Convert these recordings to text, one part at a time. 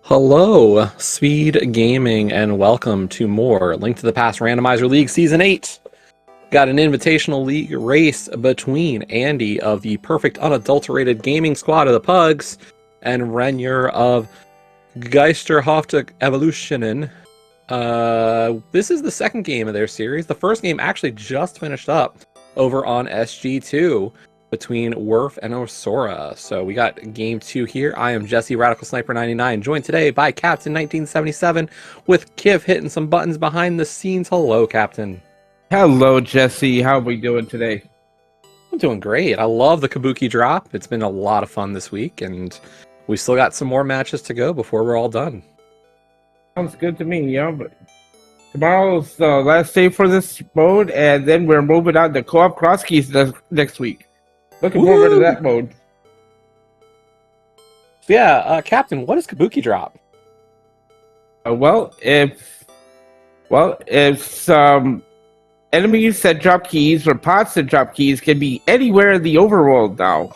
Hello, Speed Gaming, and welcome to more Link to the Past Randomizer League Season 8. Got an invitational league race between Andy of the perfect unadulterated gaming squad of the PUGS and Renyer of Geisterhafte Evolitionen. This is the second game of their series. The first game actually just finished up over on SG2 between Werf and Osora. So we got game 2 here. I am Jesse Radical Sniper 99, joined today by Captain 1977 with Kiv hitting some buttons behind the scenes. Hello, Captain. Hello, Jesse. How are we doing today? I'm doing great. I love the Kabuki drop. It's been a lot of fun this week, and we still got some more matches to go before we're all done. Sounds good to me, yeah. But tomorrow's the last day for this mode, and then we're moving on to co-op cross keys next week. Looking forward to that mode. Yeah, Captain, what is Kabuki drop? It's enemies that drop keys or pots that drop keys can be anywhere in the overworld now.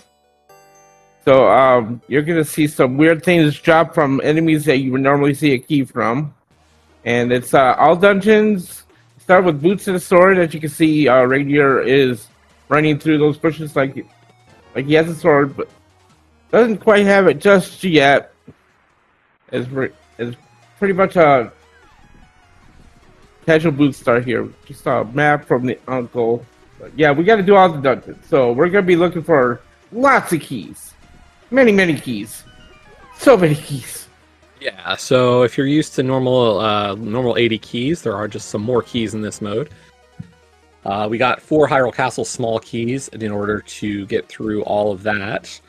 So you're gonna see some weird things drop from enemies that you would normally see a key from, and it's all dungeons. Start with boots and a sword. As you can see, Rainier is running through those bushes like he has a sword, but doesn't quite have it just yet. It's pretty much a casual boot start here. Just a map from the uncle. But yeah, we got to do all the dungeons, so we're gonna be looking for lots of keys, many keys, so many keys. Yeah, so if you're used to normal 80 keys, there are just some more keys in this mode. We got 4 Hyrule Castle small keys in order to get through all of that.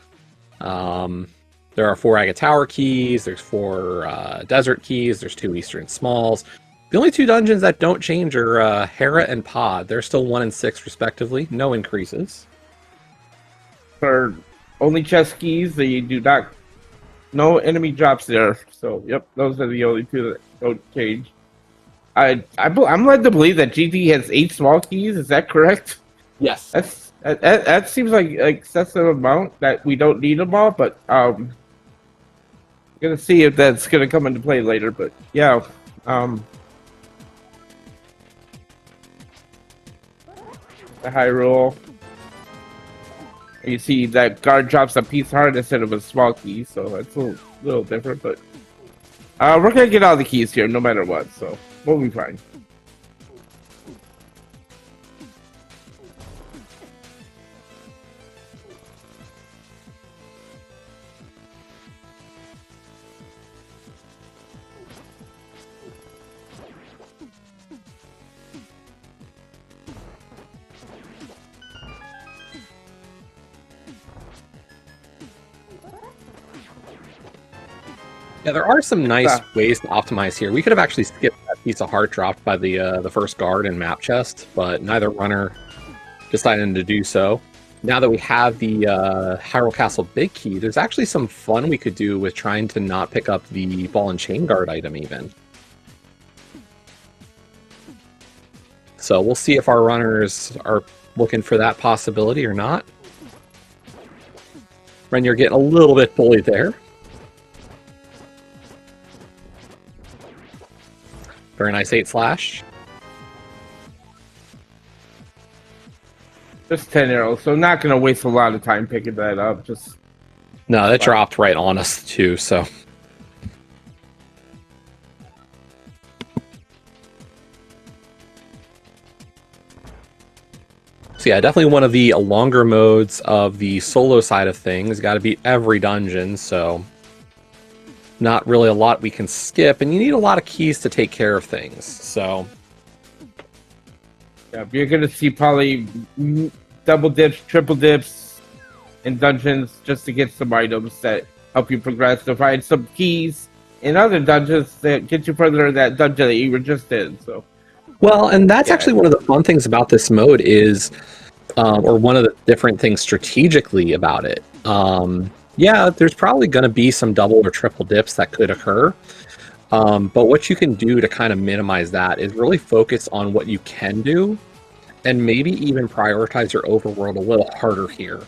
There are 4 Agate Tower keys, there's 4 Desert keys, there's 2 Eastern Smalls. The only 2 dungeons that don't change are Hera and Pod. They're still 1 and 6 respectively, no increases. For only chest keys, they do not, no enemy drops there. So yep, those are the only 2 that don't change. I'm led to believe that GT has 8 small keys. Is that correct? Yes. That seems like an excessive amount that we don't need them all, but gonna see if that's gonna come into play later. But yeah, the Hyrule. You see that guard drops a piece hard instead of a small key, so that's a little different. But we're gonna get all the keys here, no matter what. So we'll be fine. Yeah, there are some nice ways to optimize here. We could have actually skipped that piece of heart dropped by the first guard in map chest, but neither runner decided to do so. Now that we have the Hyrule Castle big key, there's actually some fun we could do with trying to not pick up the ball and chain guard item even. So we'll see if our runners are looking for that possibility or not. Ren, you're getting a little bit bullied there. Very nice 8 slash. Just 10 arrows, so not gonna waste a lot of time picking that up. No, that dropped right on us too, so. So yeah, definitely one of the longer modes of the solo side of things. Got to beat every dungeon, so not really a lot we can skip, and you need a lot of keys to take care of things, so. Yeah, you're gonna see probably double dips, triple dips in dungeons just to get some items that help you progress, to find some keys in other dungeons that get you further in that dungeon that you were just in, so. Well, and that's actually one of the fun things about this mode is, or one of the different things strategically about it. Yeah, there's probably going to be some double or triple dips that could occur. But what you can do to kind of minimize that is really focus on what you can do and maybe even prioritize your overworld a little harder here.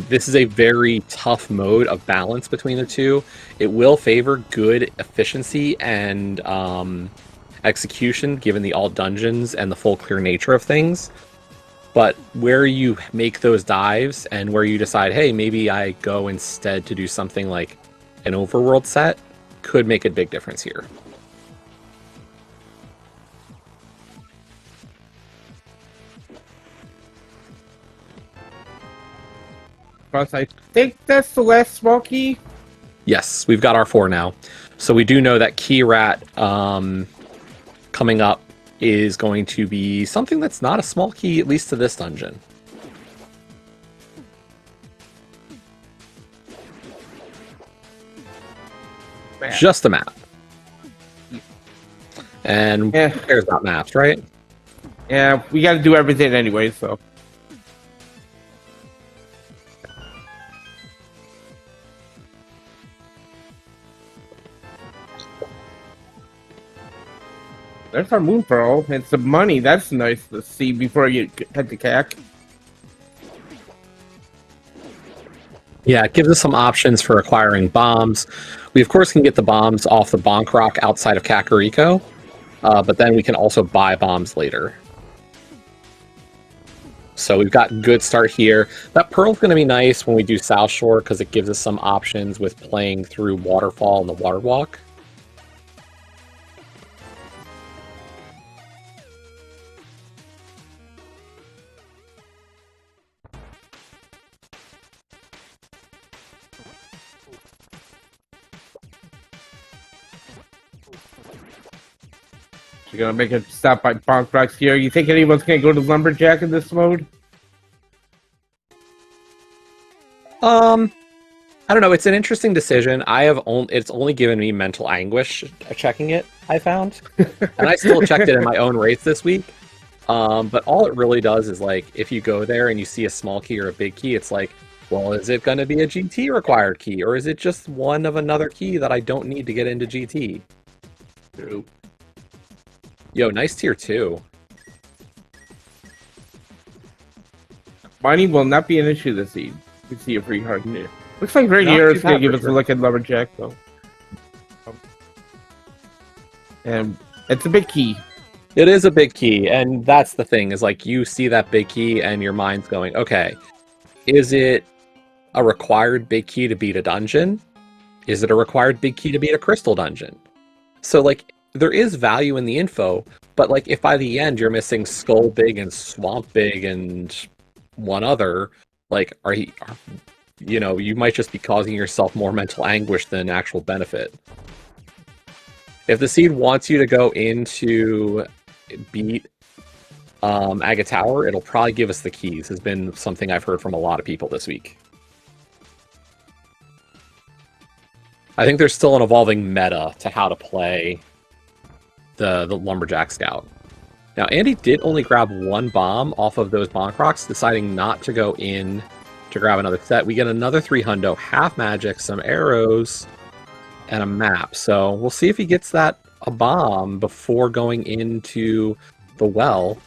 This is a very tough mode of balance between the two. It will favor good efficiency and execution, given the all dungeons and the full clear nature of things. But where you make those dives and where you decide, hey, maybe I go instead to do something like an overworld set, could make a big difference here. Plus, I think that's the last small key. Yes, we've got our 4 now. So we do know that Key Rat coming up is going to be something that's not a small key, at least to this dungeon. Man. Just a map. And who cares about maps, right? Yeah, we got to do everything anyway, so. There's our moon pearl. And some money. That's nice to see before you head to CAC. Yeah, it gives us some options for acquiring bombs. We, of course, can get the bombs off the Bonk Rock outside of Kakariko, but then we can also buy bombs later. So we've got good start here. That pearl's going to be nice when we do South Shore because it gives us some options with playing through Waterfall and the Water Walk. You're gonna make a stop by Bonk Rocks here. You think anyone's gonna go to Lumberjack in this mode? I don't know. It's an interesting decision. It's only given me mental anguish checking it, I found. And I still checked it in my own race this week. But all it really does is, like, if you go there and you see a small key or a big key, it's like, well, is it going to be a GT required key? Or is it just one of another key that I don't need to get into GT? True. Yo, nice tier 2. Money will not be an issue this seed. You can see a free card here. Looks like right here it's going to give us a look at Lumberjack, though. And it's a big key. It is a big key, and that's the thing, is like you see that big key and your mind's going, okay, is it a required big key to beat a dungeon? Is it a required big key to beat a crystal dungeon? So, like, there is value in the info, but, like, if by the end you're missing Skull Big and Swamp Big and one other, like, you might just be causing yourself more mental anguish than actual benefit. If the seed wants you to go into beat Aga Tower, it'll probably give us the keys, has been something I've heard from a lot of people this week. I think there's still an evolving meta to how to play the Lumberjack Scout. Now, Andy did only grab one bomb off of those Bonk Rocks, deciding not to go in to grab another set. We get another 3 hundo, half magic, some arrows, and a map. So we'll see if he gets a bomb before going into the well.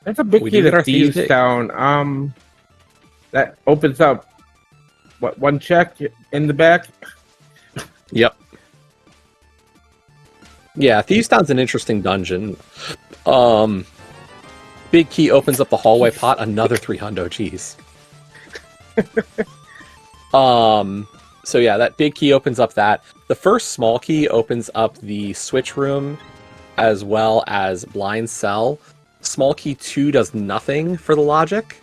That's a big key to Thieves Town. That opens up, what, one check in the back? Yep. Yeah, Thieves Town's an interesting dungeon. Big key opens up the hallway pot, another 3 hundo, jeez. So yeah, that big key opens up that. The first small key opens up the switch room as well as blind cell. Small key 2 does nothing for the logic.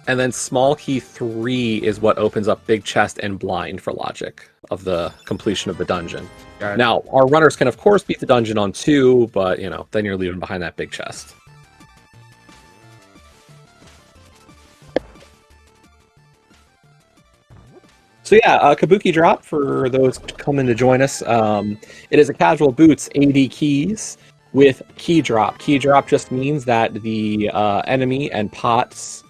And then small key 3 is what opens up big chest and blind for logic of the completion of the dungeon. Now, our runners can of course beat the dungeon on 2, but then you're leaving behind that big chest. So yeah, Kabuki drop for those coming to join us. It is a casual boots 80 keys with key drop. Key drop just means that the enemy and pots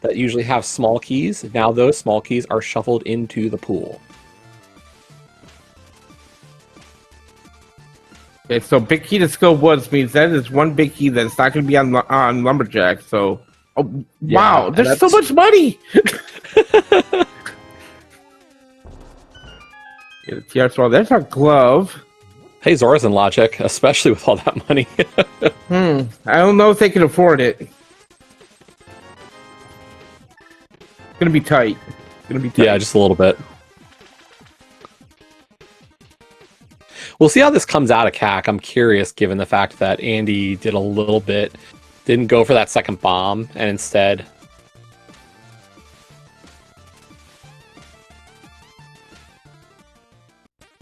that usually have small keys, now those small keys are shuffled into the pool. Okay, so big key to skill woods means that is one big key that's not going to be on lumberjack. So, oh Yeah, wow, and there's so that's- much money. Get a TR swallow. There's our glove. Hey, Zora's in logic, especially with all that money. I don't know if they can afford it. It's gonna be tight. It's gonna be tight. Yeah, just a little bit. We'll see how this comes out of CAC. I'm curious, given the fact that Andy did a little bit, didn't go for that second bomb, and instead...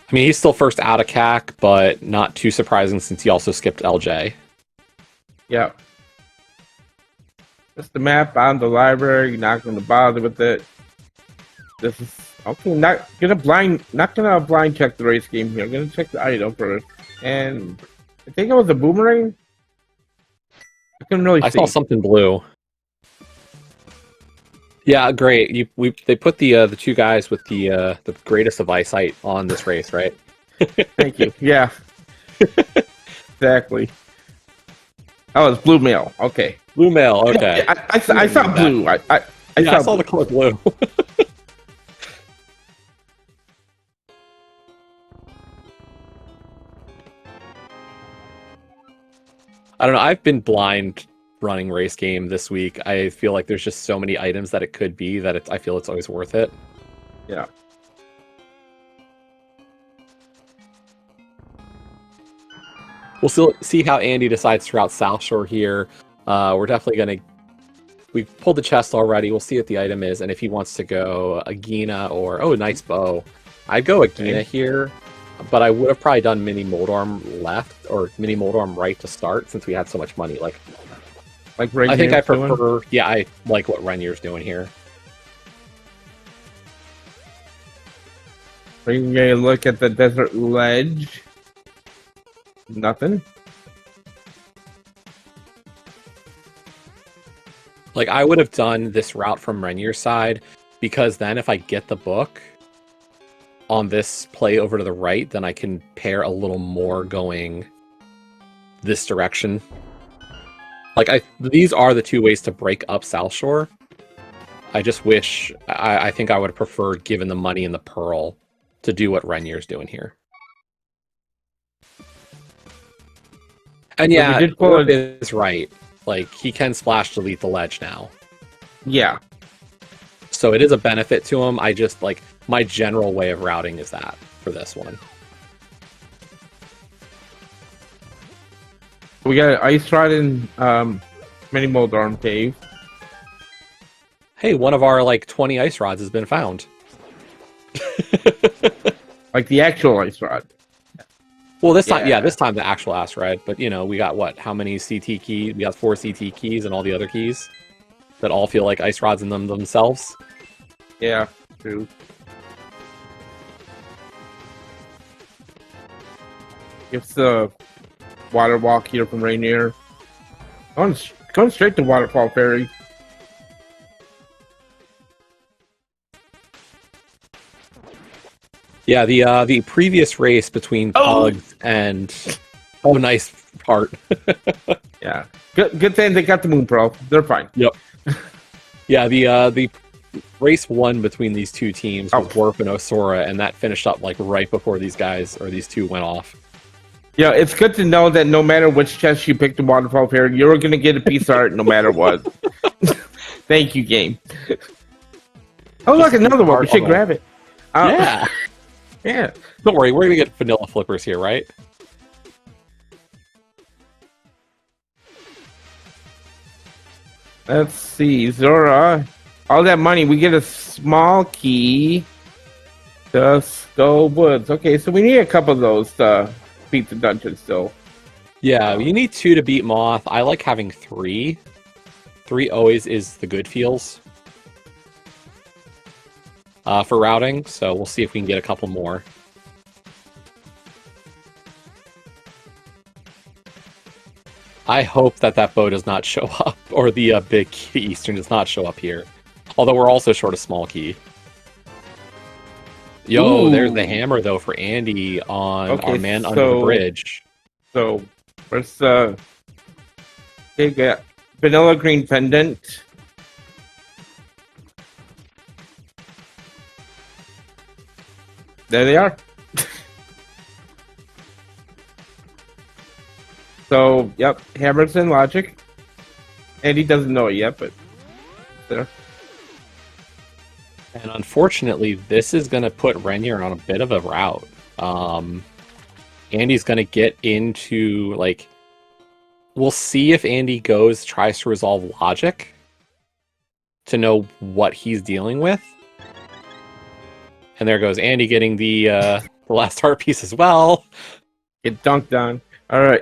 I mean, he's still first out of CAC, but not too surprising since he also skipped LJ. Yeah. Just the map on the library. You're not gonna bother with it. This is okay. Not gonna blind check the race game here. I'm gonna check the item first. And I think it was a boomerang. I couldn't really see. I saw something blue. Yeah, great. They put the two guys with the greatest of eyesight on this race, right? Thank you. Yeah. Exactly. Oh, it's blue mail. Okay. Blue mail. Okay. I saw blue. I saw the color blue. I don't know. I've been blind running race game this week. I feel like there's just so many items that it could be that I feel it's always worth it. Yeah. We'll still see how Andy decides to route South Shore here. We're definitely going to... We've pulled the chest already. We'll see what the item is, and if he wants to go Agina or... Oh, nice bow. I'd go Agina here, but I would have probably done Mini Moldarm left, or Mini Moldarm right to start, since we had so much money. Like I think I prefer... Doing? Yeah, I like what Renier's doing here. We're going to look at the desert ledge. Nothing. Like, I would have done this route from Renier's side, because then if I get the book on this play over to the right, then I can pair a little more going this direction. Like, these are the two ways to break up South Shore. I just wish... I think I would have preferred, given the money and the pearl, to do what Renier's doing here. And yeah, Orb is right. Like, he can splash delete the ledge now. Yeah. So it is a benefit to him. I just, like, my general way of routing is that for this one. We got an ice rod in Mini Moldarm Cave. Hey, one of our, like, 20 ice rods has been found. Like the actual ice rod. Well, this time, yeah, this time the actual ass ride. But, you know, we got, what, how many CT keys? We got 4 CT keys and all the other keys that all feel like ice rods in them themselves. Yeah, true. It's the water walk here from Rainier. Going straight to Waterfall Ferry. Yeah, the previous race between PUGS and nice part. Yeah, good thing they got the Moon Pro. They're fine. Yep. Yeah, the race one between these two teams was Warp and Osora, and that finished up like right before these two went off. Yeah, it's good to know that no matter which chest you picked in Waterfall Ferry, you're gonna get a piece of art no matter what. Thank you, game. Oh, look, another one. We should grab it. Yeah. Yeah. Don't worry, we're gonna get vanilla flippers here, right? Let's see, Zora. All that money, we get a small key to Skull Woods. Okay, so we need a couple of those to beat the dungeon still. Yeah, you need 2 to beat Moth. I like having 3. 3 always is the good feels for routing, so we'll see if we can get a couple more. I hope that bow does not show up, or the big key Eastern does not show up here. Although we're also short a small key. Yo, there's the hammer, though, for Andy on our man under the bridge. So, where's the big vanilla green pendant? There they are. So, yep, hammers and logic. And he doesn't know it yet, but there. And unfortunately, this is going to put Renier on a bit of a route. Andy's going to get into, like... We'll see if Andy tries to resolve logic to know what he's dealing with. And there goes Andy getting the last heart piece as well. Get dunked on. All right.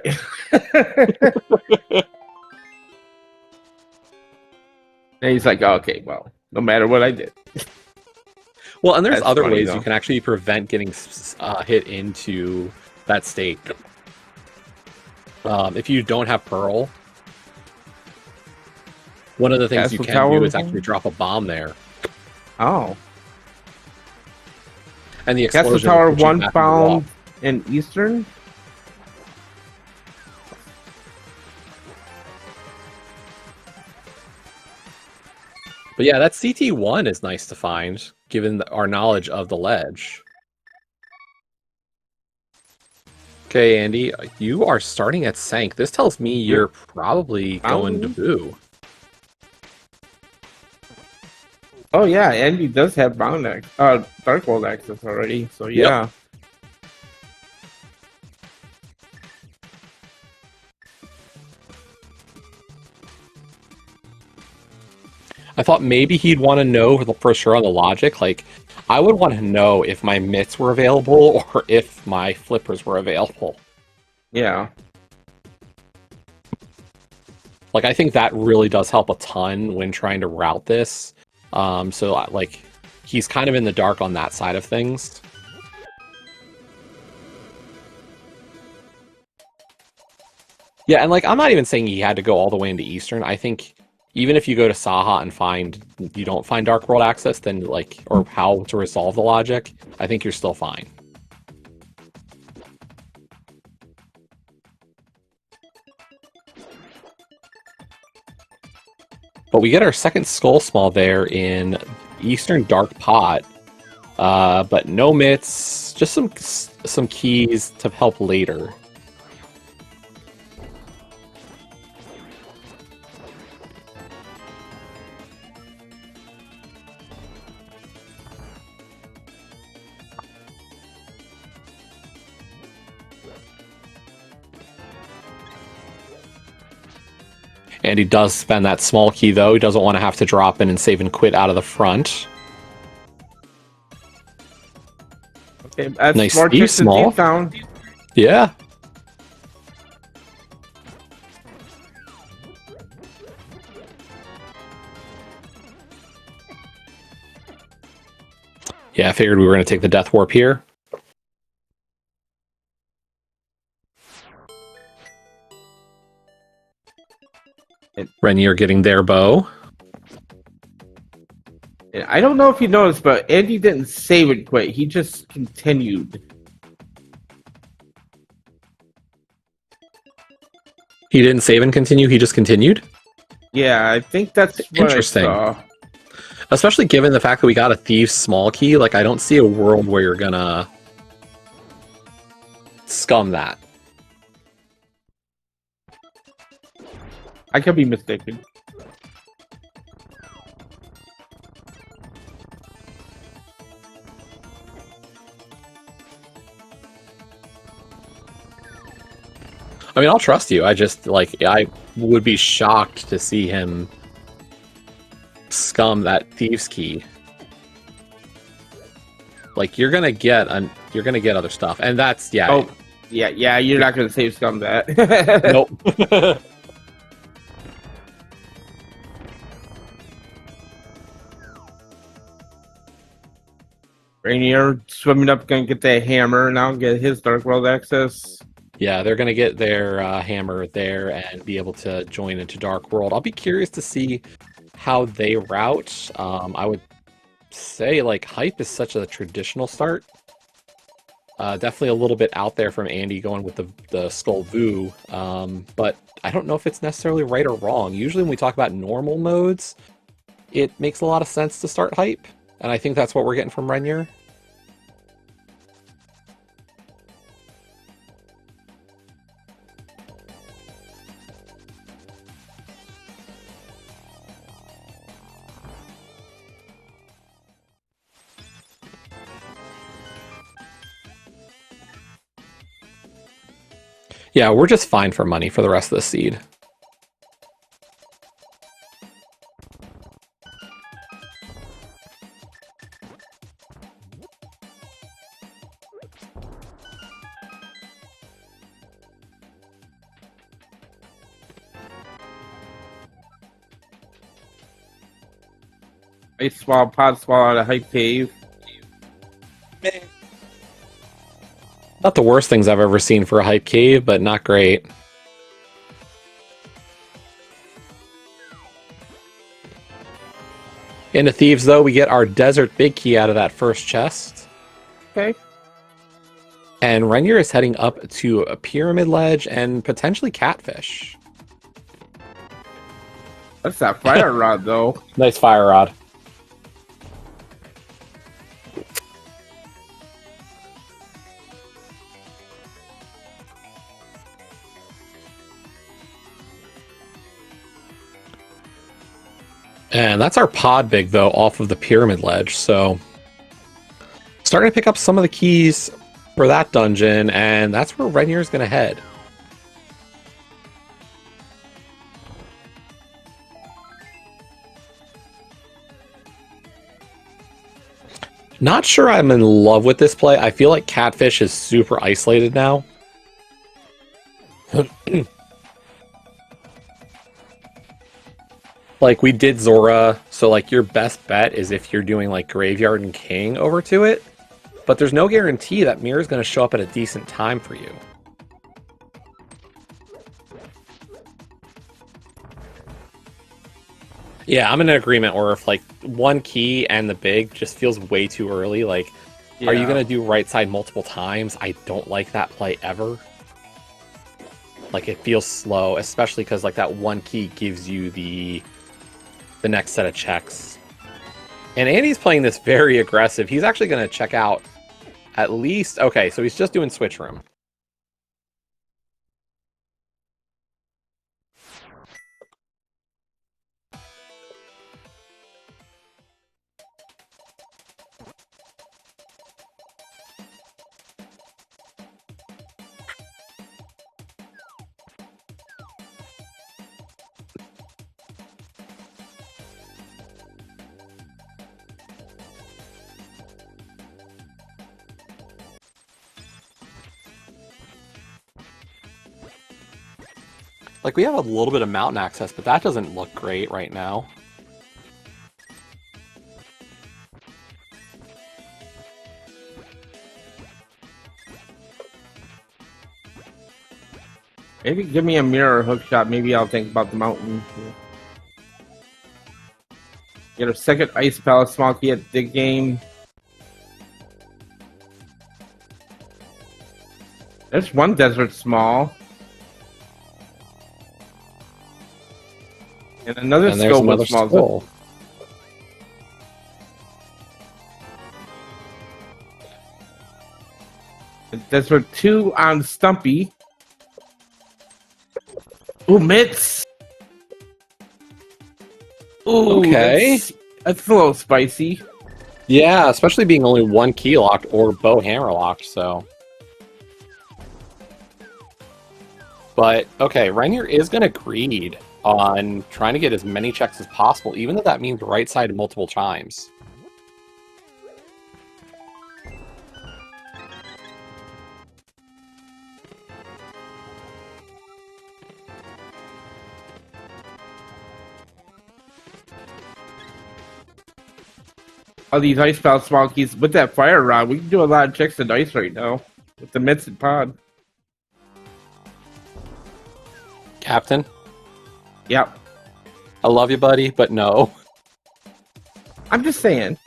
And he's like, okay, well, no matter what I did. Well, and there's That's other funny, ways though. you can actually prevent getting hit into that state. If you don't have Pearl, one of the things you Castle can Tower do is bomb? actually drop a bomb there. Oh. And the Castle explosion Tower will put you one back in the found wall. in Eastern? But yeah, that CT1 is nice to find, given our knowledge of the ledge. Okay, Andy, you are starting at Sank. This tells me you're probably going to Boo. Oh yeah, Andy does have Dark World access already, so yeah. Yep. I thought maybe he'd want to know for sure on the logic. Like, I would want to know if my mitts were available or if my flippers were available. Yeah. Like, I think that really does help a ton when trying to route this. So, like, he's kind of in the dark on that side of things. Yeah, and, like, I'm not even saying he had to go all the way into Eastern. I think even if you go to Saha and you don't find Dark World access, then, like, or how to resolve the logic, I think you're still fine. But we get our second Skull Small there in Eastern Dark Pot. But no mitts, just some keys to help later. And he does spend that small key, though. He doesn't want to have to drop in and save and quit out of the front. Okay, that's Nice more Steve chips and Small. deep down. Yeah. Yeah, I figured we were going to take the Death Warp here. Renier getting their bow. And I don't know if you noticed, but Andy didn't save and quit. He just continued. He didn't save and continue, he just continued? Yeah, I think that's what Interesting. I saw. Especially given the fact that we got a Thieves small key, like, I don't see a world where you're gonna scum that. I could be mistaken. I mean, I'll trust you. I just, like, I would be shocked to see him scum that Thieves key. Like, you're gonna get other stuff, and that's, yeah. Oh, yeah, you're not gonna save scum that. Nope. Rainier swimming up, gonna get that hammer now, get his Dark World access. Yeah, they're gonna get their hammer there and be able to join into Dark World. I'll be curious to see how they route. I would say, like, Hype is such a traditional start. Definitely a little bit out there from Andy going with the Skull Vu, but I don't know if it's necessarily right or wrong. Usually when we talk about normal modes, it makes a lot of sense to start hype, and I think that's what we're getting from Renier. Yeah, we're just fine for money for the rest of the seed. Ice swallow, pod swallow out of hype cave. Not the worst things I've ever seen for a hype cave, but not great. Into Thieves, though, we get our Desert Big Key out of that first chest. Okay. And Renier is heading up to a Pyramid Ledge and potentially Catfish. That's that fire rod, though. Nice fire rod. And that's our pod big, though, off of the Pyramid Ledge, so starting to pick up some of the keys for that dungeon, and that's where Renier is going to head. Not sure I'm in love with this play. I feel like Catfish is super isolated now. Like, we did Zora, so, like, your best bet is if you're doing, like, Graveyard and King over to it. But there's no guarantee that Mirror's going to show up at a decent time for you. Yeah, I'm in an agreement where if, like, one key and the big just feels way too early, like, are you going to do right side multiple times? I don't like that play ever. Like, it feels slow, especially because, like, that one key gives you the next set of checks. And Andy's playing this very aggressive. He's actually going to check out at least... Okay, so he's just doing Switch Room. Like, we have a little bit of mountain access, but that doesn't look great right now. Maybe give me a mirror hook shot. Maybe I'll think about the mountain. Get a second ice palace small key at the game. There's one desert small. And another skull with small. Skull. Desert 2 on Stumpy. Ooh, mitts. Ooh, okay. That's a little spicy. Yeah, especially being only one key locked or bow hammer locked, so. But, okay, Renier is going to greed on trying to get as many checks as possible, even though that means right side multiple times. All these ice palace small keys with that fire rod, we can do a lot of checks to dice right now with the mitts and pod. Captain? Yep. I love you, buddy, but no. I'm just saying.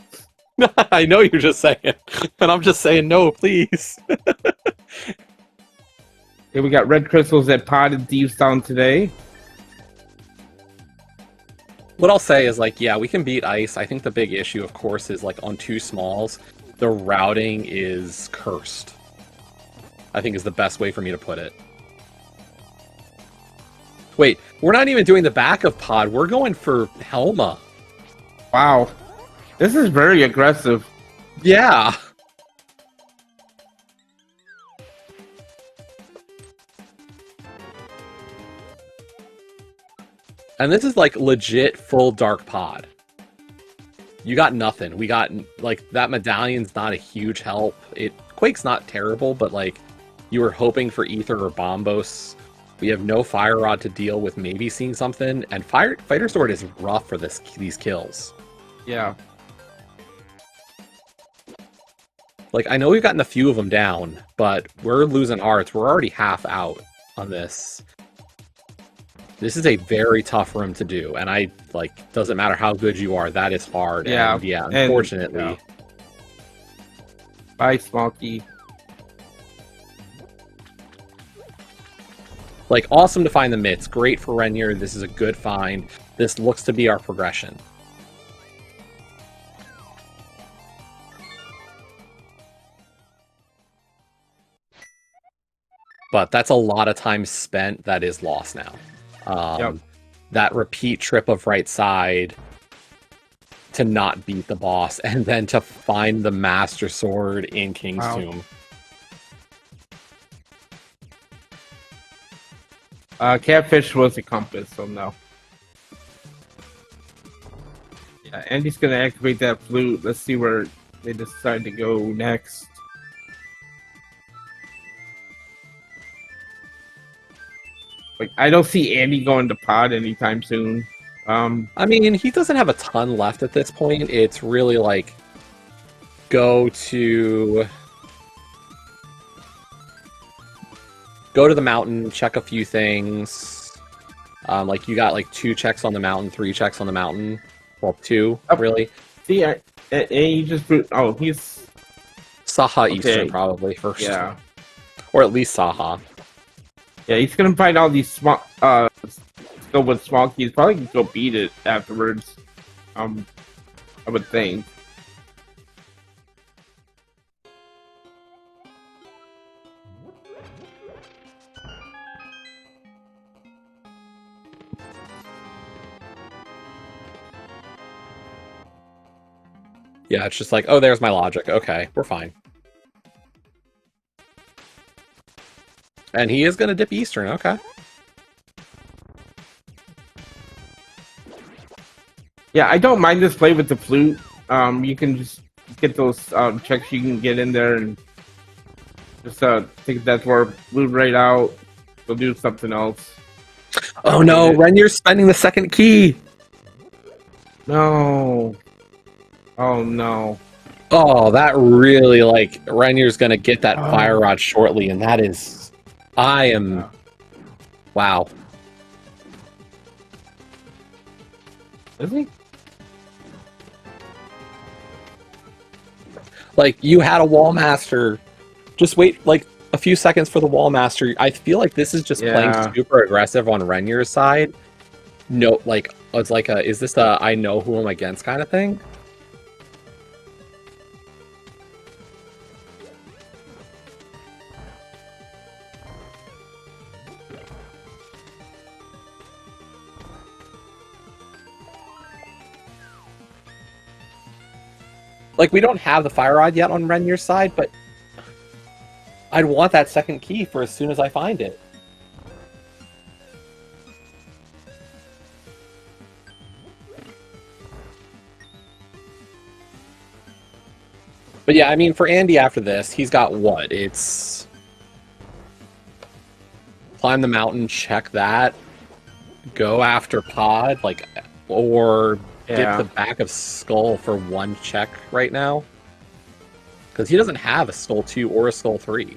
I know you're just saying, and I'm just saying no, please. Okay, we got red crystals at Pod and Thieves Town today. What I'll say is, like, yeah, we can beat ice. I think the big issue, of course, is, like, on 2 smalls, the routing is cursed. I think is the best way for me to put it. Wait, we're not even doing the back of Pod. We're going for Helma. Wow. This is very aggressive. Yeah. And this is like legit full dark pod. You got nothing. We got, like, that medallion's not a huge help. Quake's not terrible, but, like, you were hoping for Ether or Bombos. We have no Fire Rod to deal with maybe seeing something, and Fighter Sword is rough for these kills. Yeah. Like, I know we've gotten a few of them down, but we're losing hearts. We're already half out on this. This is a very tough room to do, and doesn't matter how good you are, that is hard. Yeah. And yeah, unfortunately. Yeah. Bye, Smokey. Like, awesome to find the mitts. Great for Renier. This is a good find. This looks to be our progression. But that's a lot of time spent that is lost now. Yep. That repeat trip of right side to not beat the boss, and then to find the Master Sword in King's Tomb. Catfish was a compass, so no. Yeah, Andy's gonna activate that flute. Let's see where they decide to go next. Like, I don't see Andy going to Pod anytime soon. I mean, he doesn't have a ton left at this point. It's really like go to the mountain, check a few things. Like, you got like 2 checks on the mountain, 3 checks on the mountain. Well, 2 really. See, and he just he's Saha Eastern probably first. Yeah, or at least Saha. Yeah, he's gonna find all these small go with small keys. Probably can go beat it afterwards. I would think. Yeah, it's just like, oh, there's my logic. Okay, we're fine. And he is going to dip Eastern, okay. Yeah, I don't mind this play with the flute. You can just get those checks you can get in there and just take that dwarf flute right out. Go do something else. Oh no, Renier's spending the second key! No. Oh no. Oh, that really, like, Renier's going to get that Fire Rod shortly, and that is... Wow. Is he? Like, you had a Wall Master. Just wait, like, a few seconds for the Wall Master. I feel like this is just playing super aggressive on Renier's side. No, like, it's like is this a I know who I'm against kind of thing? Like, we don't have the Fire Rod yet on Renier's side, but I'd want that second key for as soon as I find it. But yeah, I mean, for Andy after this, he's got what? It's... climb the mountain, check that, go after Pod, like, or... get the back of Skull for 1 check right now. Because he doesn't have a Skull 2 or a Skull 3.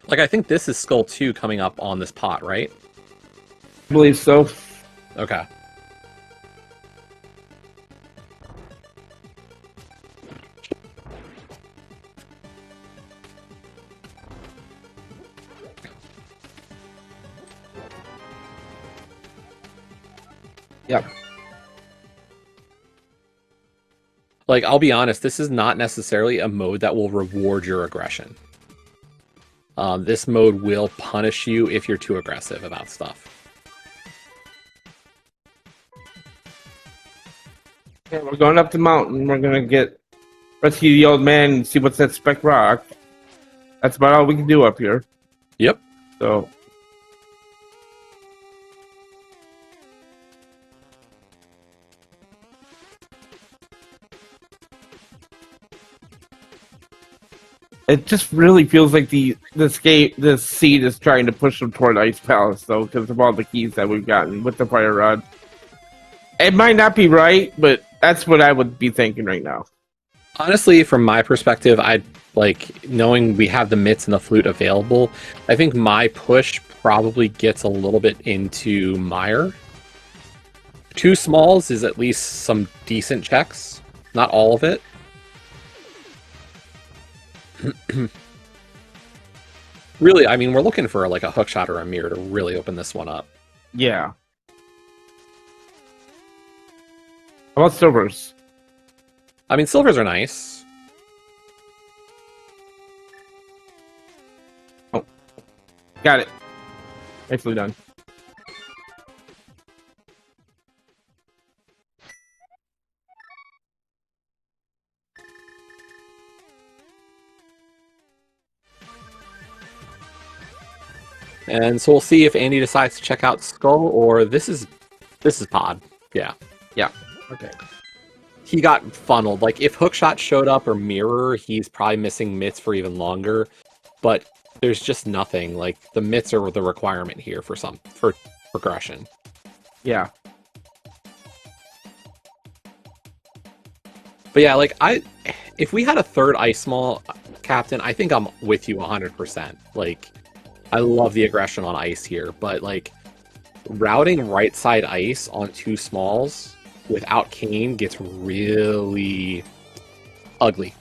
Like, I think this is Skull 2 coming up on this pot, right? I believe so. Okay. Yep. Like, I'll be honest, this is not necessarily a mode that will reward your aggression. This mode will punish you if you're too aggressive about stuff. Okay, we're going up the mountain. We're gonna get rescue the old man and see what's that spec rock. That's about all we can do up here. Yep. So it just really feels like this seed is trying to push them toward Ice Palace, though, because of all the keys that we've gotten with the fire rod. It might not be right, but that's what I would be thinking right now. Honestly, from my perspective, I'd like knowing we have the mitts and the flute available. I think my push probably gets a little bit into Mire. 2 smalls is at least some decent checks. Not all of it. Really, I mean, we're looking for like a hook shot or a mirror to really open this one up. Yeah. How about silvers? I mean, silvers are nice. Oh, got it. Nicely done. And so we'll see if Andy decides to check out Skull or this is Pod. Yeah. Yeah. Okay. He got funneled. Like if Hookshot showed up or Mirror, he's probably missing mitts for even longer. But there's just nothing. Like the mitts are the requirement here for progression. Yeah. But yeah, like if we had a third Ice Small captain, I think I'm with you 100%. Like I love the aggression on ice here, but like routing right side ice on 2 smalls without Kane gets really ugly,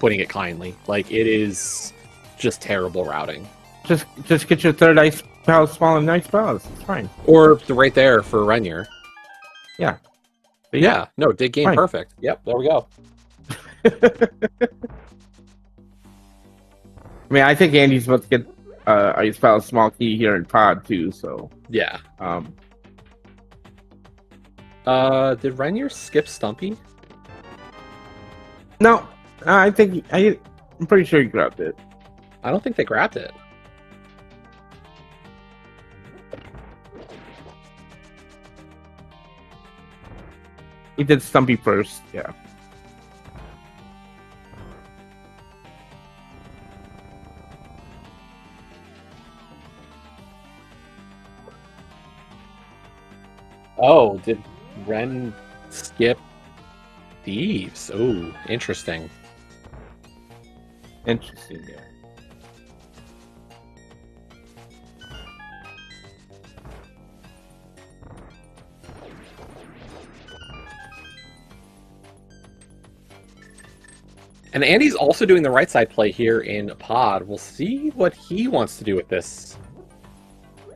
putting it kindly. Like it is just terrible routing. Just get your third Ice Palace small and Ice Palace. It's fine. Or right there for Renier. Yeah. Yeah. No, dig game fine. Perfect. Yep, there we go. I mean, I think Andy's about to get Ice Palace small key here in Pod too. So Yeah. Did Renier skip Stumpy? No, I'm pretty sure he grabbed it. I don't think they grabbed it. He did Stumpy first. Yeah. Oh, did Ren skip Thieves? Oh, interesting. Interesting. Yeah. And Andy's also doing the right side play here in Pod. We'll see what he wants to do with this.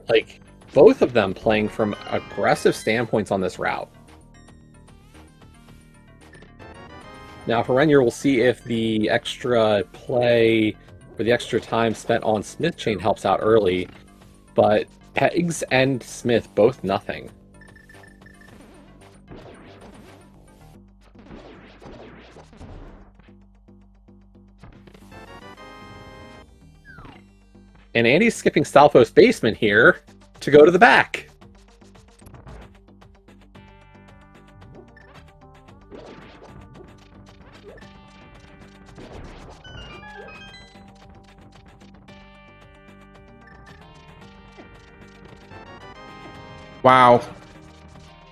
Like, both of them playing from aggressive standpoints on this route. Now for Renier, we'll see if the extra play or the extra time spent on Smith Chain helps out early. But Pegs and Smith both nothing. And Andy's skipping Stalfos Basement here to go to the back. Wow.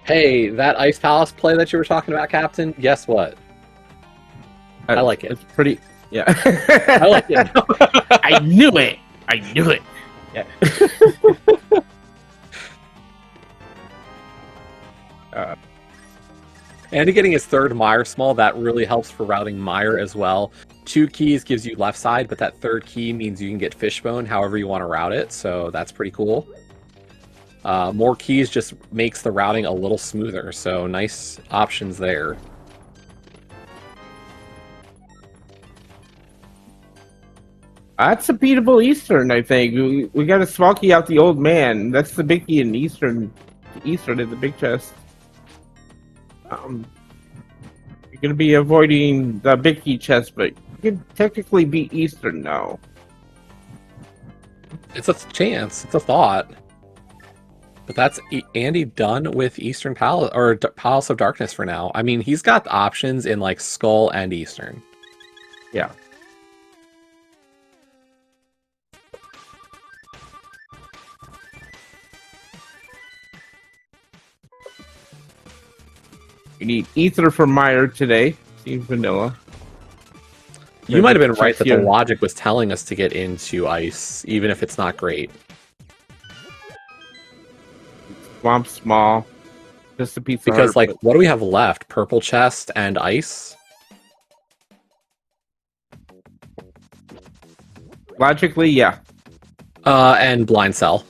Hey, that Ice Palace play that you were talking about, Captain, guess what? I like it. It's pretty. Yeah. I like it. I knew it. I knew it. Yeah. Andy getting his third mire small, that really helps for routing mire as well. 2 keys gives you left side, but that third key means you can get fishbone however you want to route it, so that's pretty cool. More keys just makes the routing a little smoother, so nice options there. That's a beatable Eastern, I think. We got to small key out the old man. That's the big key in Eastern. Eastern in the big chest. You're going to be avoiding the big key chest, but you can technically be Eastern now. It's a chance. It's a thought. But that's Andy done with Eastern Palace, or Palace of Darkness for now. I mean, he's got options in like Skull and Eastern. Yeah. You need Ether for Meyer today. Team Vanilla. You might have been right that the logic was telling us to get into Ice, even if it's not great. Swamp small. Just a piece of Because, heart, like, but... what do we have left? Purple chest and Ice? Logically, yeah. And Blind Cell.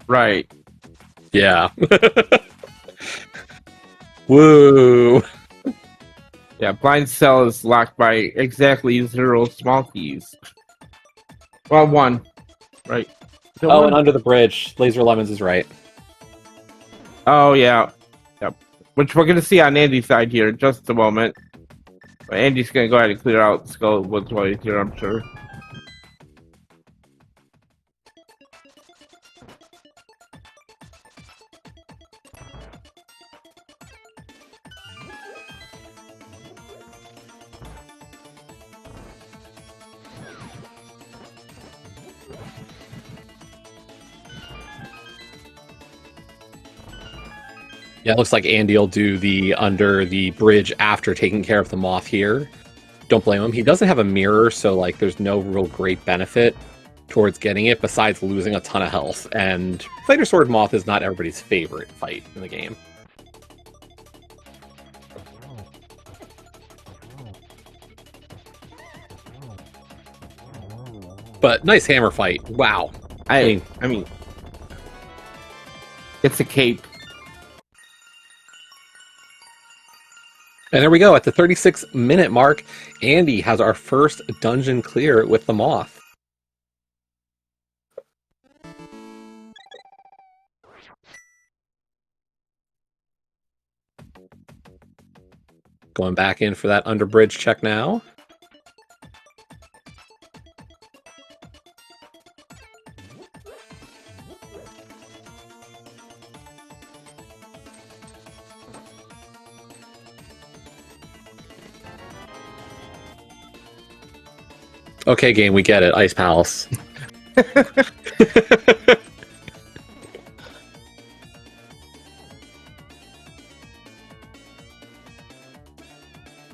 Right. Yeah. Woo! Yeah, Blind Cell is locked by exactly 0 small keys. Well, 1. Right. Oh, and Under the Bridge. Laser Lemons is right. Oh, yeah. Yep. Which we're going to see on Andy's side here in just a moment. But Andy's going to go ahead and clear out Skull Woods while he's here, I'm sure. Yeah, it looks like Andy will do the Under the Bridge after taking care of the Moth here. Don't blame him. He doesn't have a mirror, so like there's no real great benefit towards getting it besides losing a ton of health. And Fighter Sword Moth is not everybody's favorite fight in the game. But nice hammer fight. Wow. I mean, it's a cape. And there we go. At the 36-minute mark, Andy has our first dungeon clear with the Moth. Going back in for that underbridge check now. Okay, game, we get it. Ice Palace.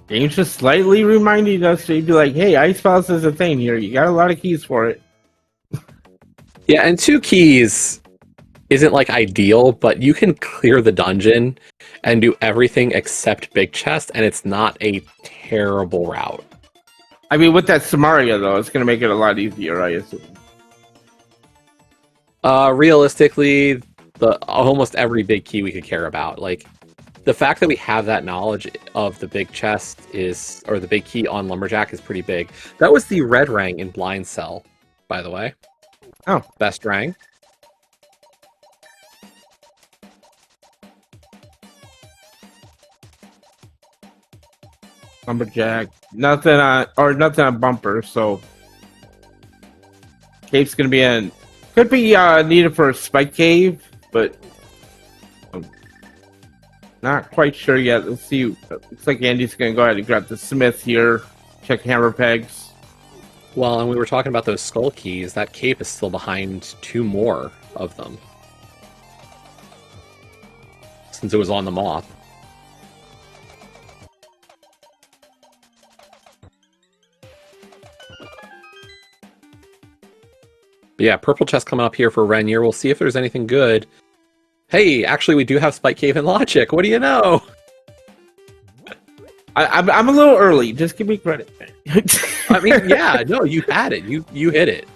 Game's just slightly reminding us to be like, hey, Ice Palace is a thing here. You got a lot of keys for it. Yeah, and 2 keys isn't like ideal, but you can clear the dungeon and do everything except Big Chest, and it's not a terrible route. I mean, with that Samaria, though, it's going to make it a lot easier, I assume. Realistically, almost every big key we could care about. Like, the fact that we have that knowledge of the big chest or the big key on Lumberjack is pretty big. That was the red rang in Blind Cell, by the way. Oh. Best rang. Lumberjack. Nothing on bumper, so cave's gonna be could be needed for a spike cave, but I'm not quite sure yet. Let's see. Looks like Andy's gonna go ahead and grab the Smith here. Check hammer pegs. Well, and we were talking about those skull keys. That cape is still behind 2 more of them. Since it was on the Moth. But yeah, purple chest coming up here for Renier. We'll see if there's anything good. Hey, actually, we do have Spike Cave and Logic. What do you know? I'm a little early. Just give me credit. I mean, yeah, no, you had it. You hit it.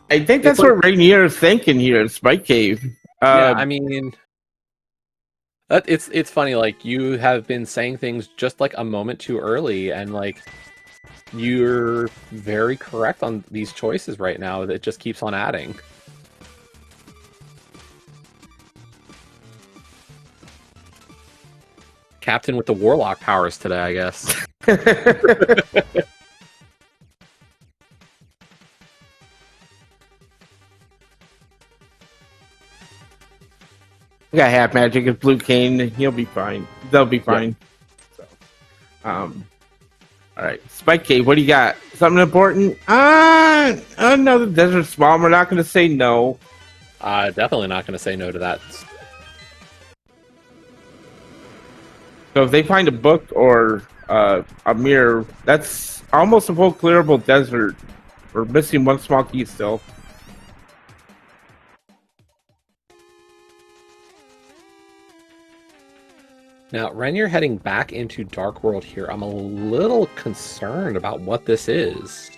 I think that's what Rainier is thinking here. Spike Cave. Yeah, I mean, it's funny. Like, you have been saying things just like a moment too early, and like you're very correct on these choices right now. That just keeps on adding. Captain with the Warlock powers today, I guess. I got half magic. It's Blue Cane. He'll be fine. They'll be fine. Yep. So, all right, Spike Cave. What do you got? Something important? No, the Desert Swamp. We're not going to say no. Definitely not going to say no to that. So if they find a book or a mirror, that's almost a full clearable desert. We're missing one small key still. Now, Renier heading back into Dark World here. I'm a little concerned about what this is.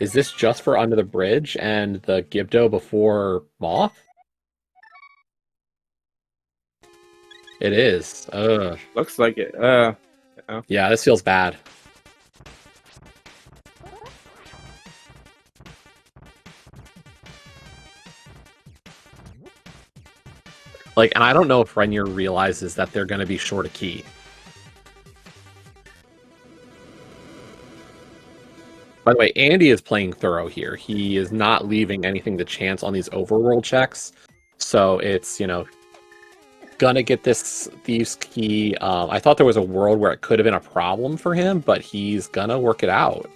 Is this just for Under the Bridge and the Gibdo before Moth? It is. Looks like it. Yeah, this feels bad. Like, and I don't know if Renier realizes that they're going to be short a key. By the way, Andy is playing thorough here. He is not leaving anything to chance on these overworld checks. So it's, you know, gonna get this Thieves Key. I thought there was a world where it could have been a problem for him, but he's gonna work it out.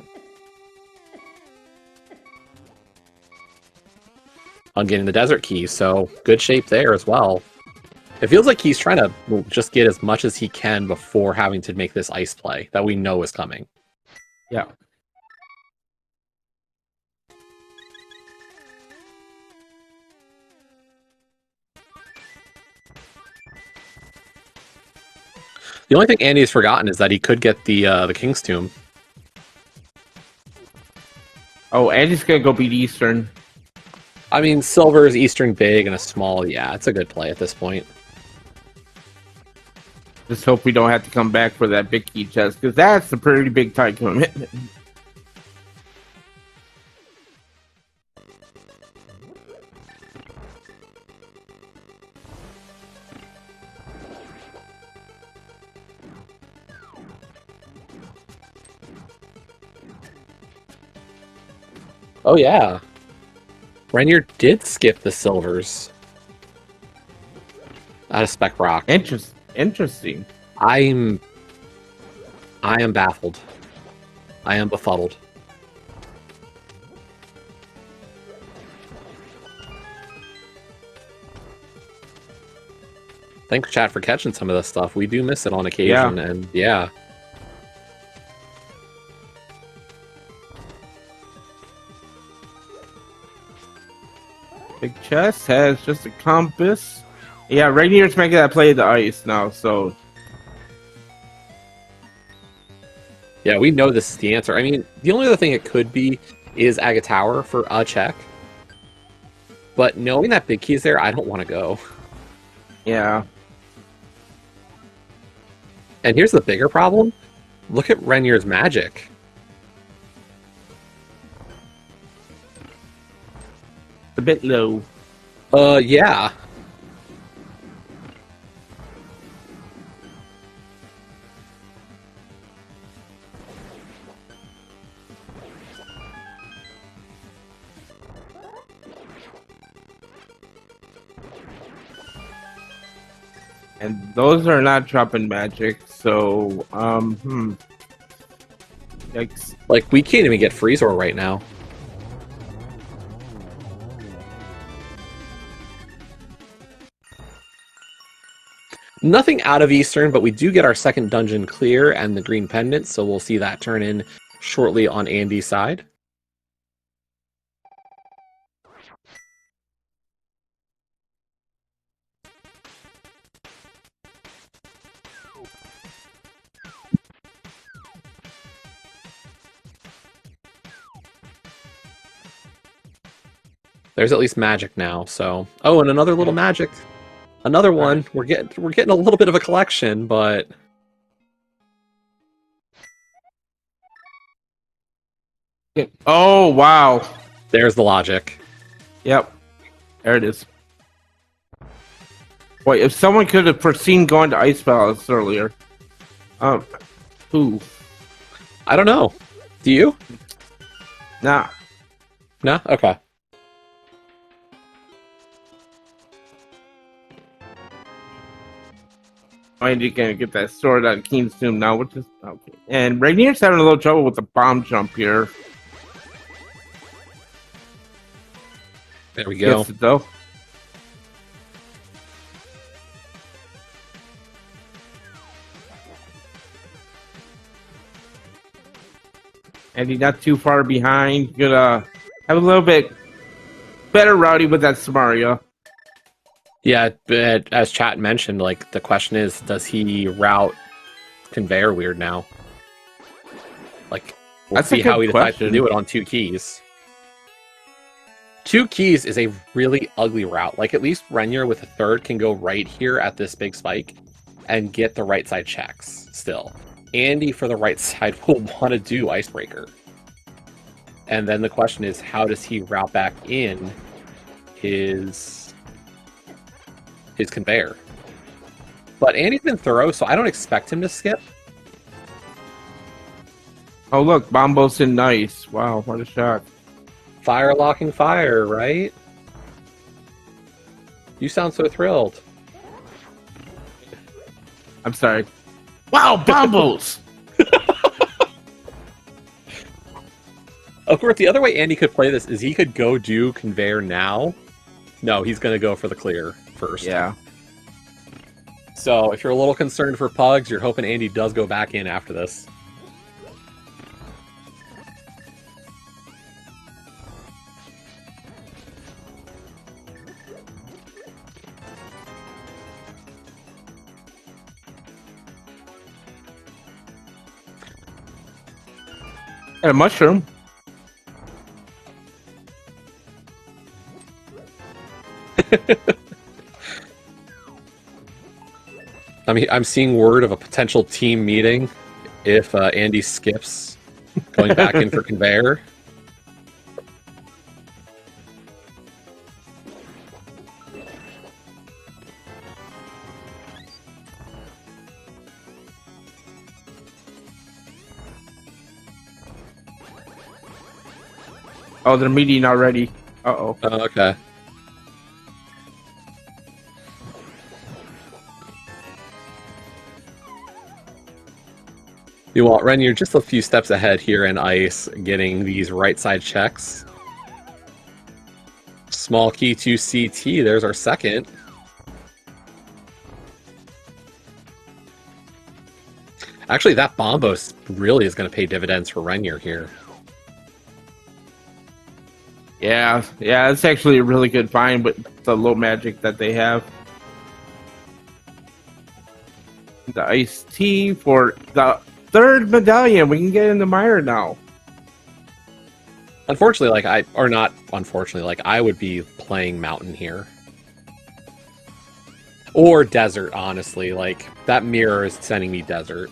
On getting the Desert Key, so good shape there as well. It feels like he's trying to just get as much as he can before having to make this ice play that we know is coming. Yeah. The only thing Andy's forgotten is that he could get the King's Tomb. Oh, Andy's gonna go beat Eastern. I mean, Silver is Eastern big and a small. Yeah, it's a good play at this point. Just hope we don't have to come back for that big key chest, because that's a pretty big time commitment. Oh yeah, Renier did skip the Silvers out of Spec Rock. Interesting. I am baffled. I am befuddled. Thanks, chat, for catching some of this stuff. We do miss it on occasion, and yeah. Big chest has just a compass. Yeah, Rainier's making that play of the ice now, so... Yeah, we know this is the answer. I mean, the only other thing it could be is Aga Tower for a check. But knowing that big key is there, I don't want to go. Yeah. And here's the bigger problem. Look at Renier's magic. A bit low. Yeah. And those are not dropping magic, so, Yikes. Like, we can't even get Freezor right now. Nothing out of Eastern, but we do get our second dungeon clear and the green pendant, so we'll see that turn in shortly on Andy's side. There's at least magic now, so... Oh, and another little magic. Another one. Right. We're getting a little bit of a collection, but... Oh, wow. There's the logic. Yep. There it is. Wait, if someone could have foreseen going to Ice Palace earlier. Who? I don't know. Do you? Nah. No? Okay. You're gonna get that sword out of Keen's Tomb now, which is okay. And Rainier's having a little trouble with the bomb jump here. There we go. Gets it, though. And he's not too far behind. Gonna have a little bit better routing with that Samaria. Yeah, but as chat mentioned, like, the question is, does he route conveyor weird now? Like, we'll see how he decides to do it on 2 keys. 2 keys is a really ugly route. Like, at least Rainier with a third can go right here at this big spike and get the right side checks still. Andy for the right side will want to do Icebreaker. And then the question is, how does he route back in his conveyor? But Andy's been thorough, so I don't expect him to skip. Oh, look, Bombo's in nice. Wow, what a shot. Fire locking fire, right? You sound so thrilled. I'm sorry. Wow, Bombos! Of course, the other way Andy could play this is he could go do conveyor now. No, he's going to go for the clear first. Yeah. So if you're a little concerned for Pugs, you're hoping Andy does go back in after this. And a mushroom. I mean, I'm seeing word of a potential team meeting if Andy skips going back in for conveyor. Oh, they're meeting already. Uh-oh. Okay. You want Ren, you're just a few steps ahead here in ice, getting these right side checks. Small key to CT, there's our second. Actually, that Bombos really is going to pay dividends for Renier here. Yeah, it's actually a really good find with the low magic that they have. The iced tea for the third medallion. We can get in the mire now. Unfortunately, I would be playing Mountain here. Or Desert, honestly. Like, that mirror is sending me Desert.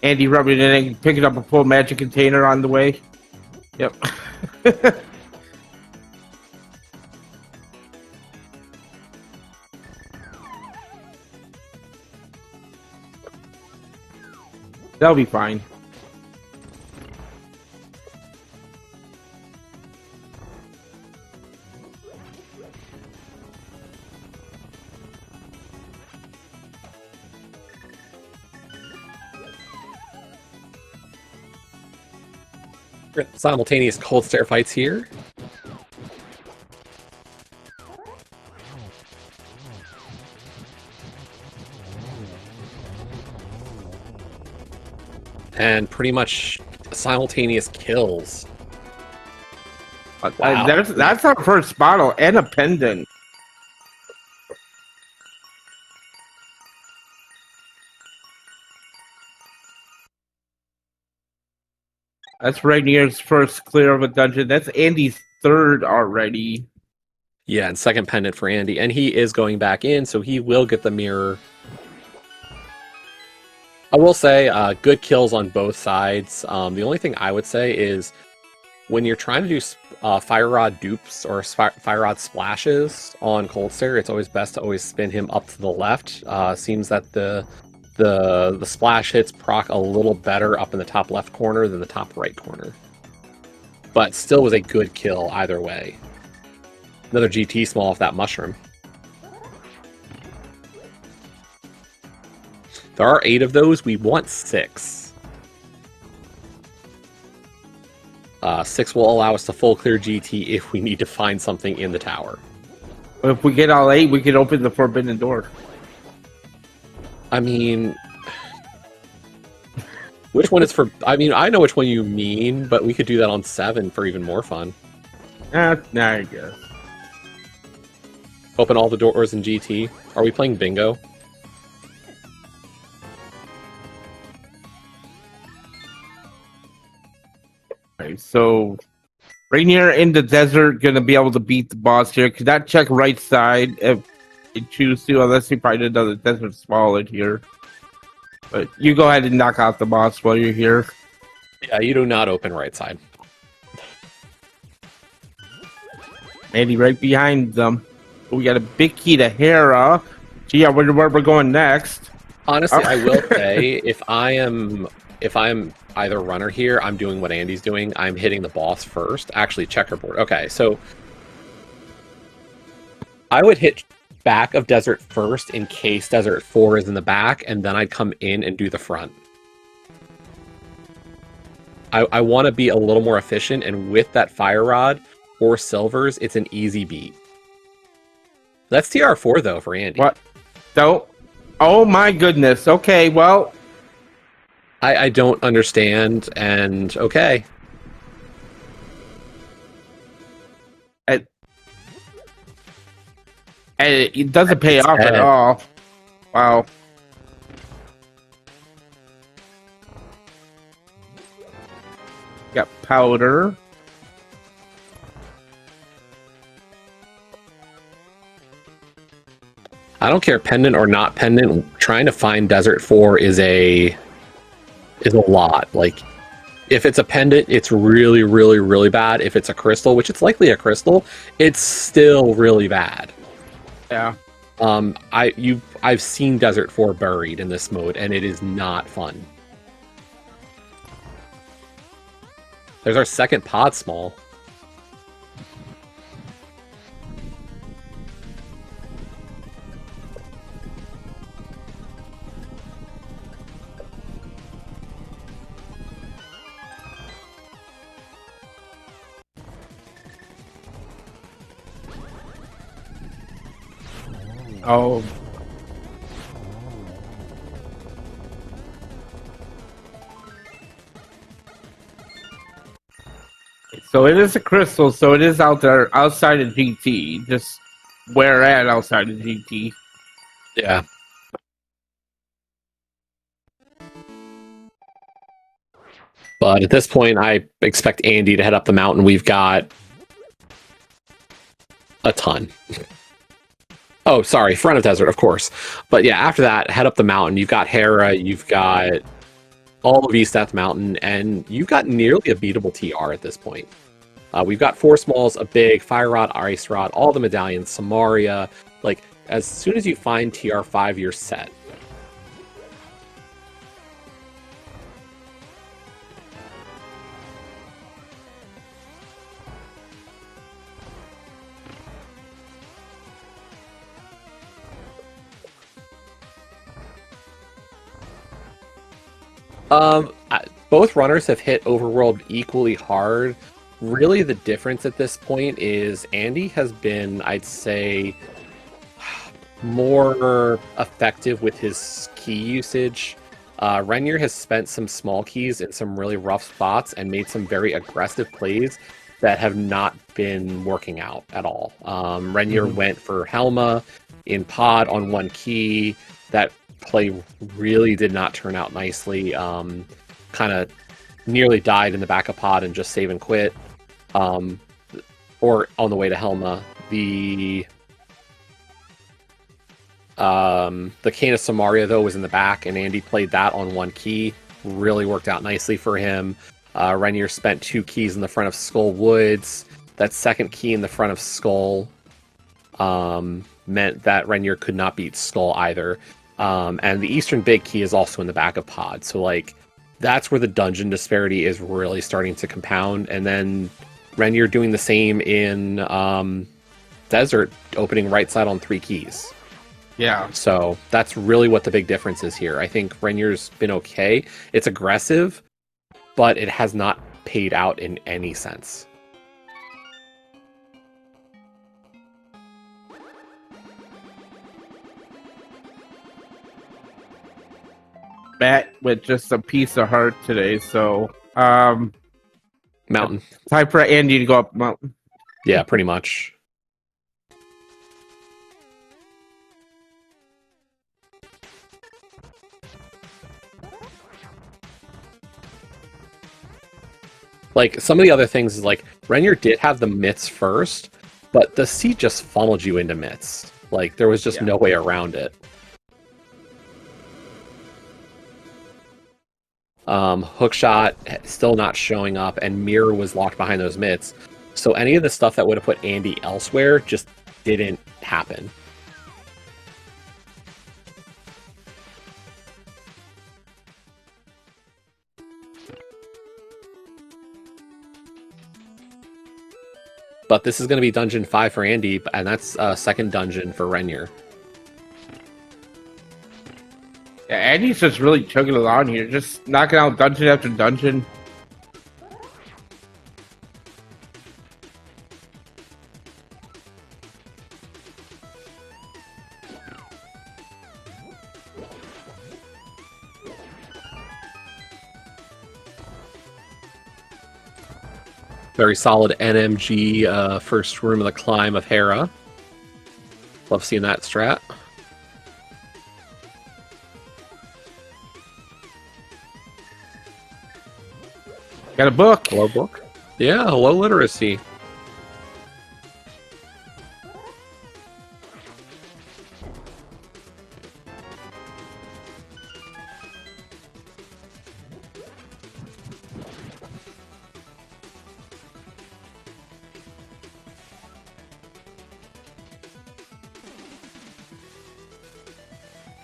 Andy rubbing it in, picking up a full magic container on the way. Yep. That'll be fine. Simultaneous cold stare fights here. and pretty much simultaneous kills. Wow. That's our first bottle and a pendant. That's Rainier's first clear of a dungeon. That's Andy's third already. Yeah, and second pendant for Andy. And he is going back in, so he will get the mirror. I will say, good kills on both sides. The only thing I would say is when you're trying to do Fire Rod dupes or Fire Rod splashes on Cold Stare, it's always best to always spin him up to the left. Seems that the splash hits proc a little better up in the top left corner than the top right corner. But still was a good kill either way. Another GT small off that mushroom. There are 8 of those. We want 6. 6 will allow us to full clear GT if we need to find something in the tower. If we get all 8, we can open the forbidden door. I mean, which one is for... I mean, I know which one you mean, but we could do that on 7 for even more fun. Nah, I guess. Open all the doors in GT. Are we playing bingo? Okay, so Rainier in the desert gonna be able to beat the boss here. Could not check right side if you choose to, unless you find another desert swallow here. But you go ahead and knock out the boss while you're here. Yeah, you do not open right side. Andy right behind them. We got a big key to Hera. Gee, I wonder where we're going next. Honestly, I will say if I'm either runner here, I'm doing what Andy's doing. I'm hitting the boss first. Actually, checkerboard. Okay, so I would hit back of desert first in case desert 4 is in the back, and then I'd come in and do the front. I want to be a little more efficient, and with that fire rod or silvers, it's an easy beat. That's TR4 though for Andy. What? Don't. Oh my goodness. Okay, well. I don't understand, and okay. It doesn't pay off at all. Wow. Got powder. I don't care pendant or not pendant. Trying to find Desert 4 is a lot. Like, if it's a pendant, it's really, really, really bad. If it's a crystal, which it's likely a crystal, it's still really bad. Yeah. I've seen Desert 4 buried in this mode, and it is not fun. There's our second pod small. Oh. So it is a crystal, so it is out there outside of GT. Just where at outside of GT? Yeah. But at this point, I expect Andy to head up the mountain. We've got a ton. Oh, sorry, front of desert, of course. But yeah, after that, head up the mountain. You've got Hera, you've got all of East Death Mountain, and you've got nearly a beatable TR at this point. We've got 4 smalls, a big, Fire Rod, Ice Rod, all the medallions, Samaria. Like, as soon as you find TR5, you're set. Both runners have hit Overworld equally hard. Really, the difference at this point is Andy has been, I'd say, more effective with his key usage. Renier has spent some small keys in some really rough spots and made some very aggressive plays that have not been working out at all. Renier went for Helma in pod on one key. That play really did not turn out nicely. Kind of nearly died in the back of pod and just save and quit. Or on the way to Helma. The Cane of Samaria, though, was in the back, and Andy played that on one key. Really worked out nicely for him. Renier spent 2 keys in the front of Skull Woods. That second key in the front of Skull meant that Renier could not beat Skull either. And the Eastern Big Key is also in the back of pod. So, like, that's where the dungeon disparity is really starting to compound. And then Renier doing the same in Desert, opening right side on 3 keys. Yeah. So that's really what the big difference is here. I think Renier's been okay. It's aggressive, but it has not paid out in any sense. Matt with just a piece of heart today, so Mountain. time for Andy to go up mountain. Yeah, pretty much. Like, some of the other things is, like, Renier did have the mitts first, but the seat just funneled you into mitts. Like, there was just no way around it. Hookshot still not showing up, and Mirror was locked behind those mitts. So any of the stuff that would have put Andy elsewhere just didn't happen. But this is going to be Dungeon 5 for Andy, and that's second dungeon for Renier. Yeah, Andy's just really chugging along here, just knocking out dungeon after dungeon. Very solid NMG first room of the climb of Hera. Love seeing that strat. Got a book. Hello, book. Yeah, hello, literacy.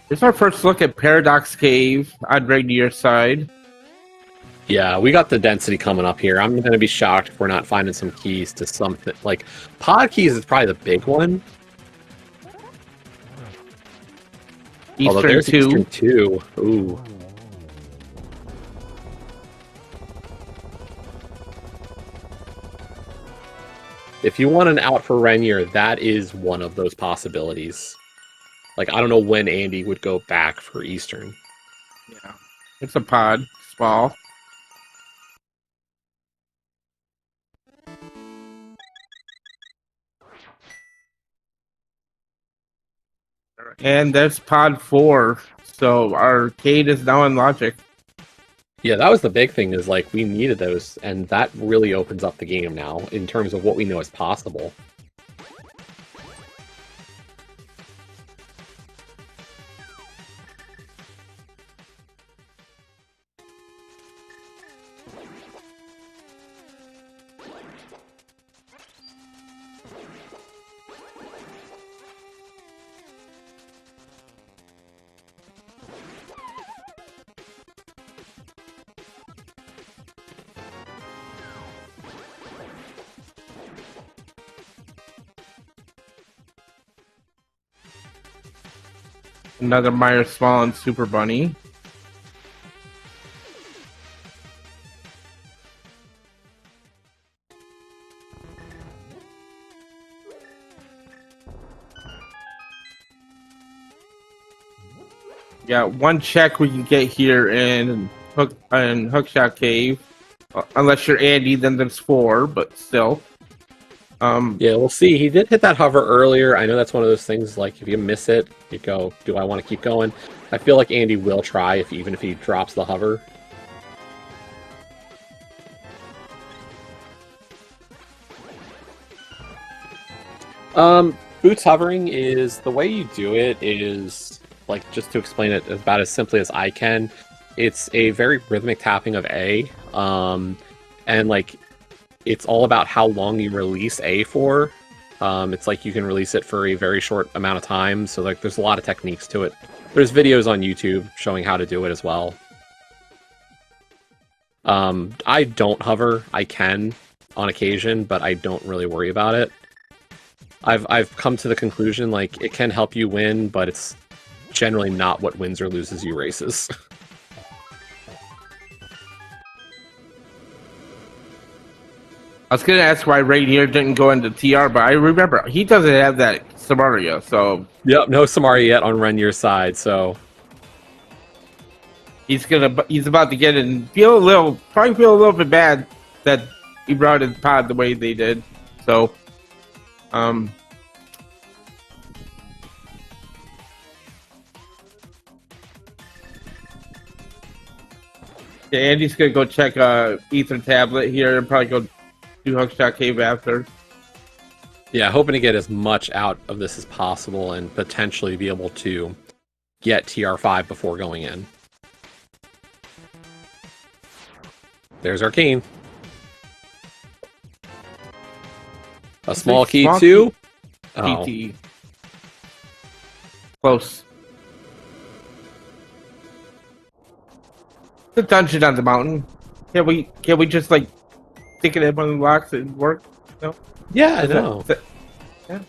This is our first look at Paradox Cave on Rainier's side. Yeah, we got the density coming up here. I'm going to be shocked if we're not finding some keys to something. Like, pod keys is probably the big one. Although Eastern there's 2. Eastern 2. Ooh. If you want an out for Renier, that is one of those possibilities. Like, I don't know when Andy would go back for Eastern. Yeah. It's a pod. Small. And that's pod 4. So arcade is now in logic. Yeah, that was the big thing, is like, we needed those, and that really opens up the game now in terms of what we know is possible. Another Meyer Small and Super Bunny. Yeah, one check we can get here in Hookshot Cave. Unless you're Andy, then there's 4, but still. Yeah, we'll see. He did hit that hover earlier. I know that's one of those things, like, if you miss it, you go, do I want to keep going? I feel like Andy will try, even if he drops the hover. Boots hovering is, the way you do it is, like, just to explain it about as simply as I can, it's a very rhythmic tapping of A, and, like, it's all about how long you release A for. It's like you can release it for a very short amount of time, so, like, there's a lot of techniques to it. There's videos on YouTube showing how to do it as well. I don't hover. I can on occasion, but I don't really worry about it. I've come to the conclusion, like, it can help you win, but it's generally not what wins or loses you races. I was gonna ask why Rainier didn't go into TR, but I remember he doesn't have that Samaria, so Yep, no Samari yet on Renier's side, so he's about to get it and probably feel a little bit bad that he brought his pod the way they did. So, yeah, Andy's gonna go check Ether tablet here and probably go do Hookshot Cave after. yeah, hoping to get as much out of this as possible and potentially be able to get TR5 before going in. There's Arcane. A small key too? Oh. PT. Close. The dungeon on the mountain. Can we just like stick it in one of the blocks and work? No? Yeah, I know. Yeah.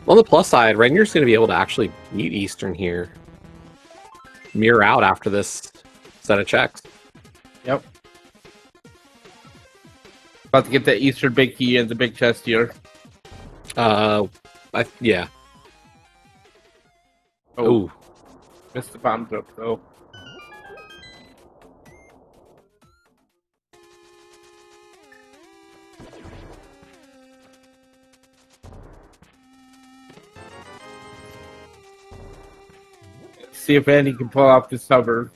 On the plus side, Renier's going to be able to actually beat Eastern here. Mirror out after this set of checks. Yep. About to get the Eastern big key and the big chest here. Yeah. Oh. Missed the bomb drop though. See if Andy can pull off this hover.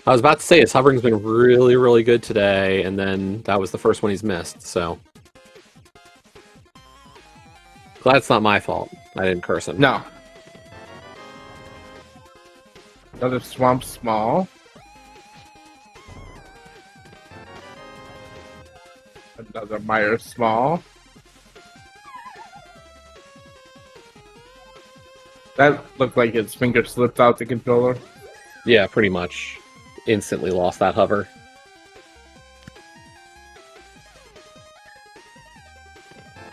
I was about to say, his hovering's been really, really good today, and then that was the first one he's missed, so. Glad it's not my fault. I didn't curse him. No. Another swamp small. Another Meyer small. That looked like his finger slipped out the controller. Yeah, pretty much. Instantly lost that hover.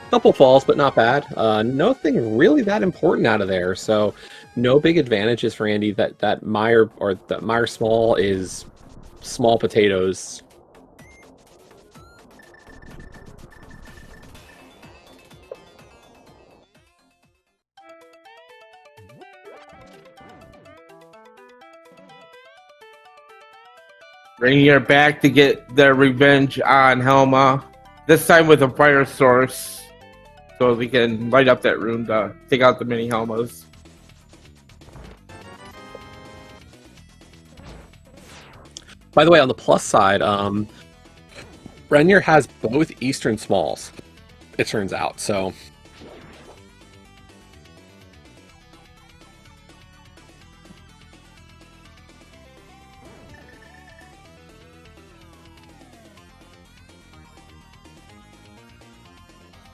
Couple falls, but not bad. Nothing really that important out of there, so no big advantages for Andy. That Meyer small is small potatoes. Rainier back to get their revenge on Helma. This time with a fire source. So we can light up that room to take out the mini Helmas. By the way, on the plus side, Rainier has both Eastern smalls, it turns out, so.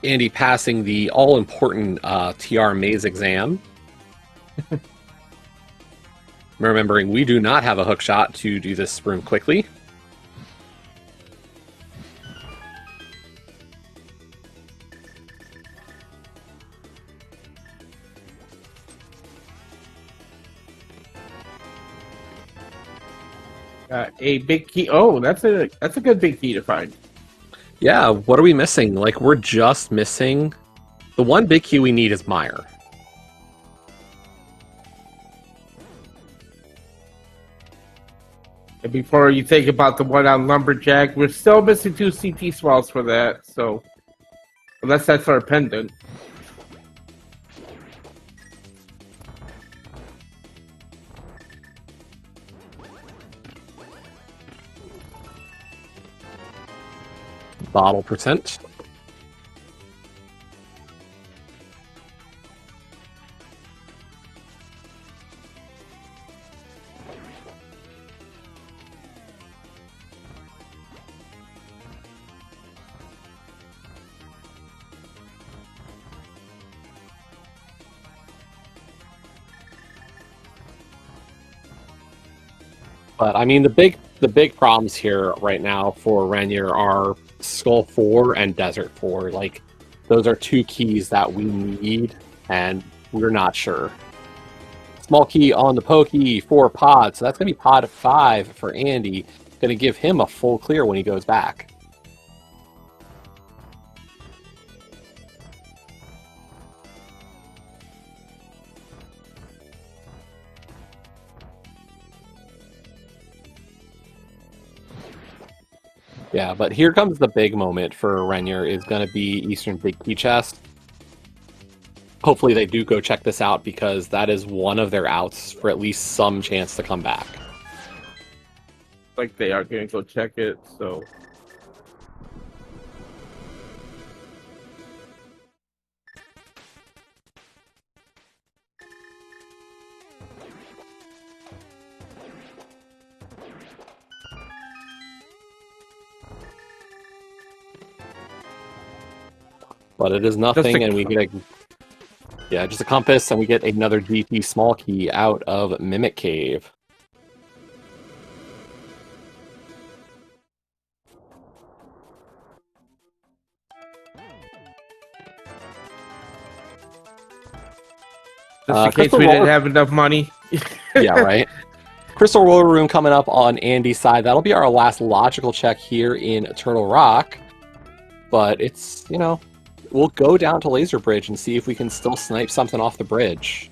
Andy passing the all-important TR maze exam. Remembering we do not have a hook shot to do this room quickly. A big key. Oh, that's a good big key to find. Yeah, what are we missing? Like, we're just missing... The one big key we need is Meyer. And before you think about the one on Lumberjack, we're still missing 2 CT swallows for that, so... Unless that's our pendant. Bottle percent. But I mean, the big problems here right now for Renier are Skull 4 and Desert 4. Like, those are 2 keys that we need, and we're not sure. Small key on the pokey for Pod, so that's going to be Pod 5 for Andy. Going to give him a full clear when he goes back. Yeah, but here comes the big moment for Renier is going to be Eastern Big Key Chest. Hopefully they do go check this out because that is one of their outs for at least some chance to come back. Like they are going to go check it, so... But it is nothing, and we get just a compass, and we get another DT small key out of Mimic Cave. Just in case we didn't have enough money. Yeah, right. Crystal Roller Room coming up on Andy's side. That'll be our last logical check here in Turtle Rock. But it's, you know, we'll go down to Laser Bridge and see if we can still snipe something off the bridge.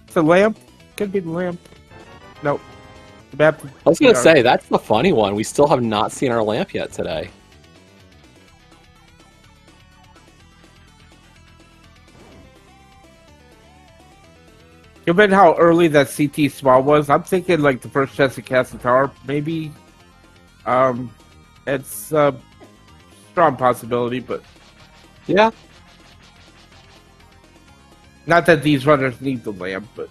It's a lamp. Could be the lamp. Nope. I was going to say, that's the funny one. We still have not seen our lamp yet today. Given how early that CT small was, I'm thinking like the first chest of Castle Tower, maybe. It's a strong possibility, but yeah. Not that these runners need the lamp, but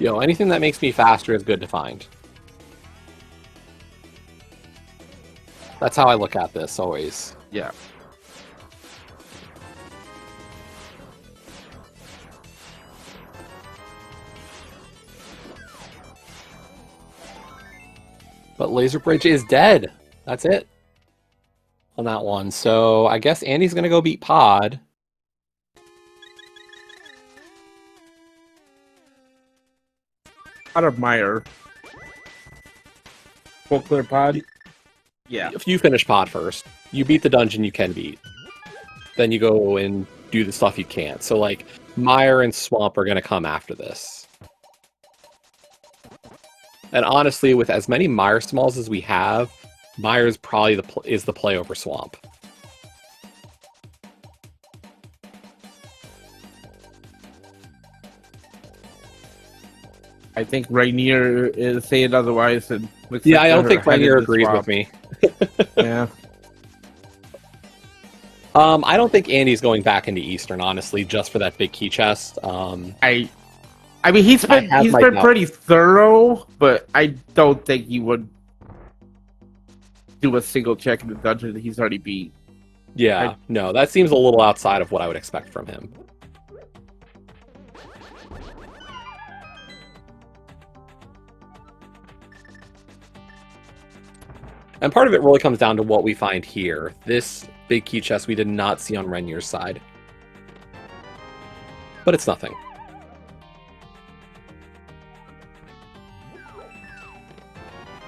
anything that makes me faster is good to find. That's how I look at this always. Yeah. But Laser Bridge is dead. That's it on that one. So I guess Andy's going to go beat Pod. Out of Meyer. Full clear Pod? Yeah. If you finish Pod first, you beat the dungeon you can beat. Then you go and do the stuff you can't. So, like, Meyer and Swamp are going to come after this. And honestly, with as many Meyer Smalls as we have, Meyer is probably the play over Swamp. I think Rainier is saying otherwise. And yeah, I don't think Rainier agrees with me. Yeah. I don't think Andy's going back into Eastern, honestly, just for that big key chest. I mean, he's been pretty thorough, but I don't think he would do a single check in the dungeon that he's already beat. Yeah, no, that seems a little outside of what I would expect from him. And part of it really comes down to what we find here. This big key chest we did not see on Renier's side. but it's nothing.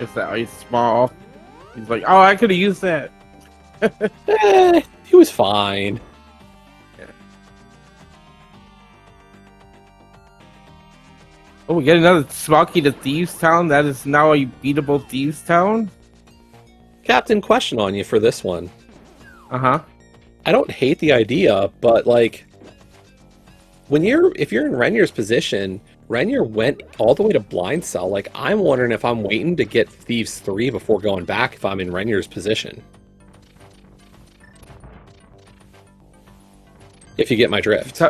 It's that ice small. He's like, oh, I could have used that. He was fine. Oh, we get another small key to Thieves Town. That is now a beatable Thieves Town. Captain, question on you for this one. Uh-huh. I don't hate the idea, but like, if you're in Renier's position, Renier went all the way to blind cell. Like, I'm wondering if I'm waiting to get Thieves 3 before going back if I'm in Renier's position. If you get my drift.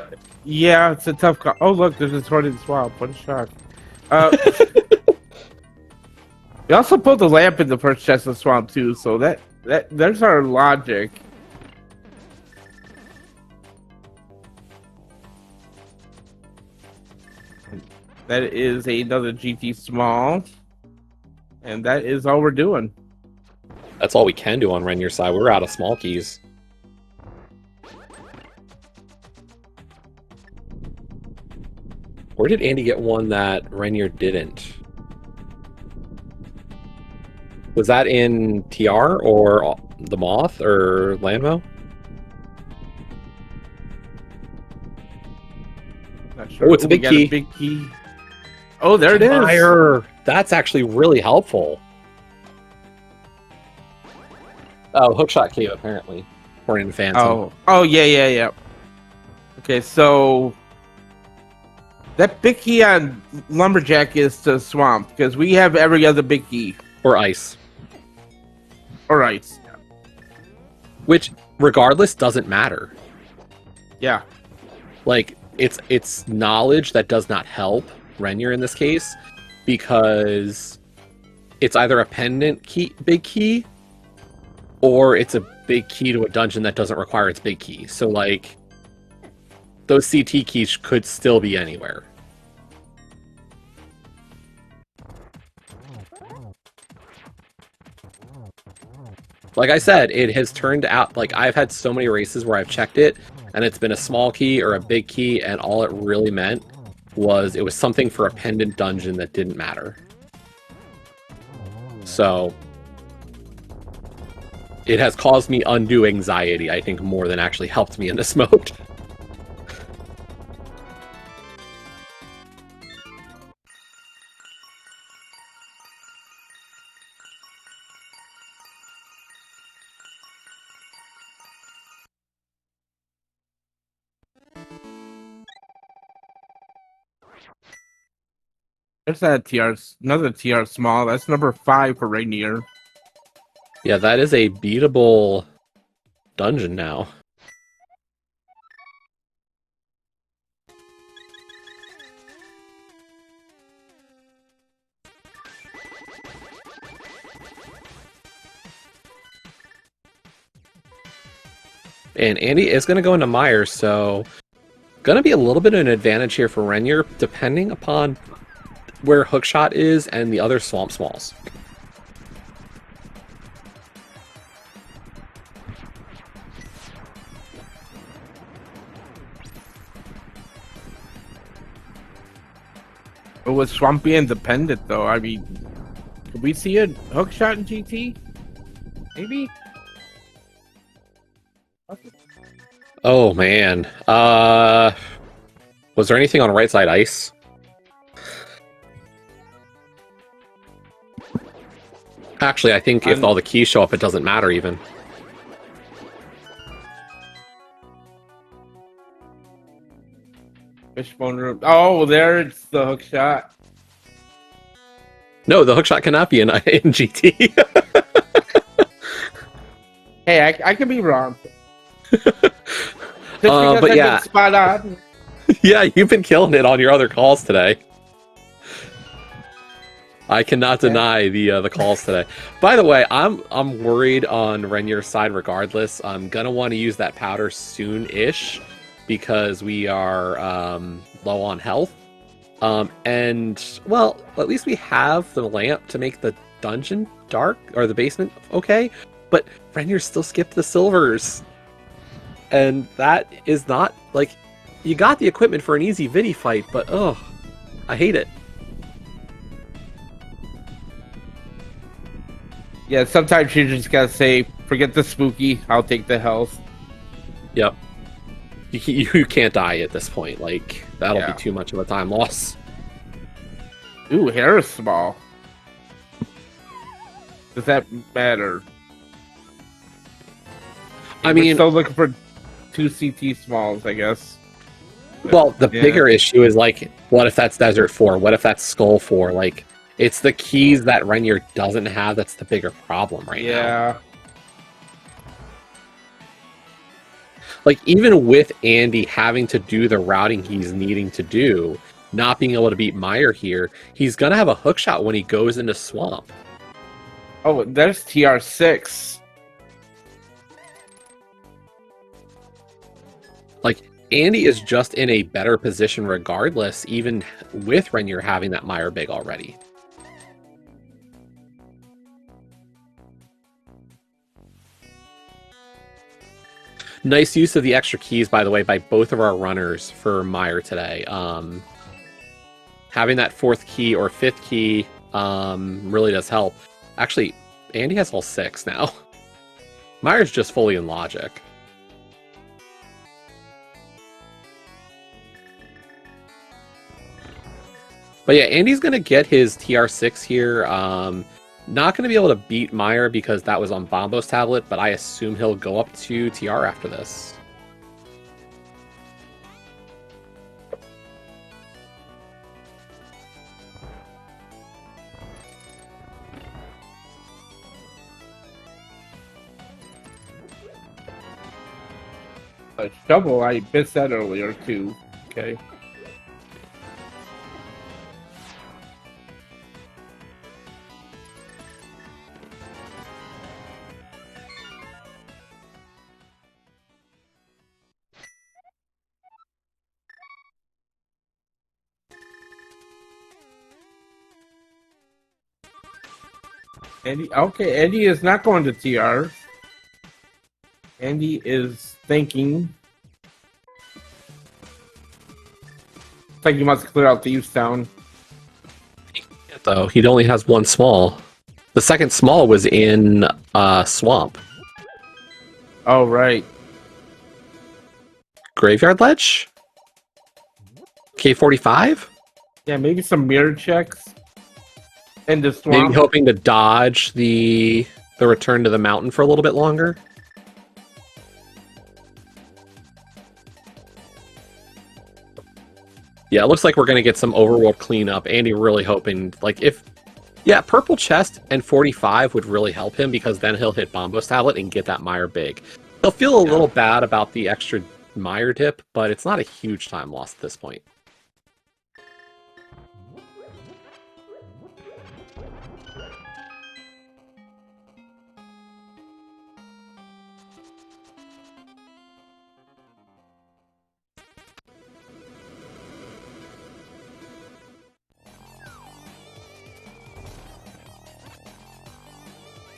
Yeah, it's a tough call. Oh, look, there's a sword in the swamp. What a shock. We also put the lamp in the first chest of the swamp, too, so that there's our logic. That is another GT small. And that is all we're doing. That's all we can do on Renier's side. We're out of small keys. Where did Andy get one that Renier didn't? Was that in TR or the Moth or Landmo? Not sure. Oh, it's a big key. A big key. Oh, there it is. Fire. That's actually really helpful. Oh, hookshot cave apparently. According to Phantom. Oh, yeah. Okay, so that big key on Lumberjack is to Swamp, because we have every other big key. Or ice. Or ice. Which, regardless, doesn't matter. Yeah. Like, it's knowledge that does not help Renier in this case, because it's either a pendant key, big key, or it's a big key to a dungeon that doesn't require its big key. So, like, those CT keys could still be anywhere. Like I said, it has turned out, like, I've had so many races where I've checked it, and it's been a small key or a big key, and all it really meant was it was something for a pendant dungeon that didn't matter. So it has caused me undue anxiety, I think, more than actually helped me in this mode. There's that TR, another TR small. That's number 5 for Rainier. Yeah, that is a beatable dungeon now. And Andy is going to go into Myers, so going to be a little bit of an advantage here for Renier, depending upon where Hookshot is and the other Swamp Smalls. It was Swampy Independent, though. I mean, could we see a Hookshot in GT? Maybe? Oh, man. Was there anything on right side ice? Actually, I think if all the keys show up, it doesn't matter even. Fishbone room. Oh, there's the Hookshot. No, the Hookshot cannot be in GT. Hey, I can be wrong. But yeah, spot on. Yeah, you've been killing it on your other calls today. I cannot deny the calls today. By the way, I'm worried on Renier's side regardless. I'm gonna want to use that powder soon-ish because we are low on health. And well, at least we have the lamp to make the dungeon dark or the basement okay. But Renier still skipped the silvers. And that is not, like, you got the equipment for an easy Vidi fight, but ugh, I hate it. Yeah, sometimes you just gotta say, forget the spooky, I'll take the health. Yep. You can't die at this point. Like, that'll be too much of a time loss. Ooh, hair is small. Does that matter? I mean, we're still looking for 2 CT smalls, I guess. Well, the bigger issue is, like, what if that's Desert 4? What if that's Skull 4? Like, it's the keys that Renier doesn't have that's the bigger problem right now. Yeah. Like, even with Andy having to do the routing he's needing to do, not being able to beat Meyer here, he's going to have a hookshot when he goes into Swamp. Oh, there's TR6. Like, Andy is just in a better position regardless, even with Renier having that Meyer big already. Nice use of the extra keys, by the way, by both of our runners for Meyer today. Having that 4th key or 5th key really does help. Actually, Andy has all 6 now. Meyer's just fully in logic. But yeah, Andy's going to get his TR6 here. Not going to be able to beat Meyer because that was on Bombo's tablet, but I assume he'll go up to TR after this. A shovel, I missed that earlier too. Okay. Andy is not going to TR. Andy is thinking. It's like he must clear out Thieves Town. Though he only has 1 small. The second small was in Swamp. Oh, right. Graveyard Ledge? K45? Yeah, maybe some mirror checks. And the swamp. Maybe hoping to dodge the return to the mountain for a little bit longer. Yeah, it looks like we're going to get some overworld cleanup. Andy really hoping, like, if... Yeah, Purple Chest and 45 would really help him because then he'll hit Bombo's tablet and get that Meyer big. He'll feel a little bad about the extra Meyer dip, but it's not a huge time loss at this point.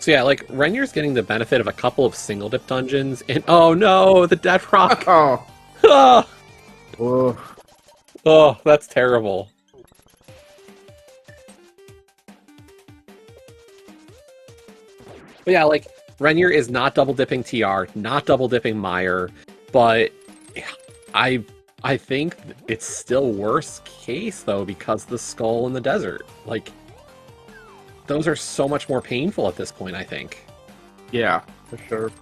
So yeah, like, Renier's getting the benefit of a couple of single dip dungeons, and oh no, the Dead Rock! Oh. Ah! Oh. Oh, that's terrible. But yeah, like, Renier is not double dipping TR, not double dipping Meyer, but I think it's still worst case though because the skull in the desert. Like, those are so much more painful at this point, I think. Yeah, for sure.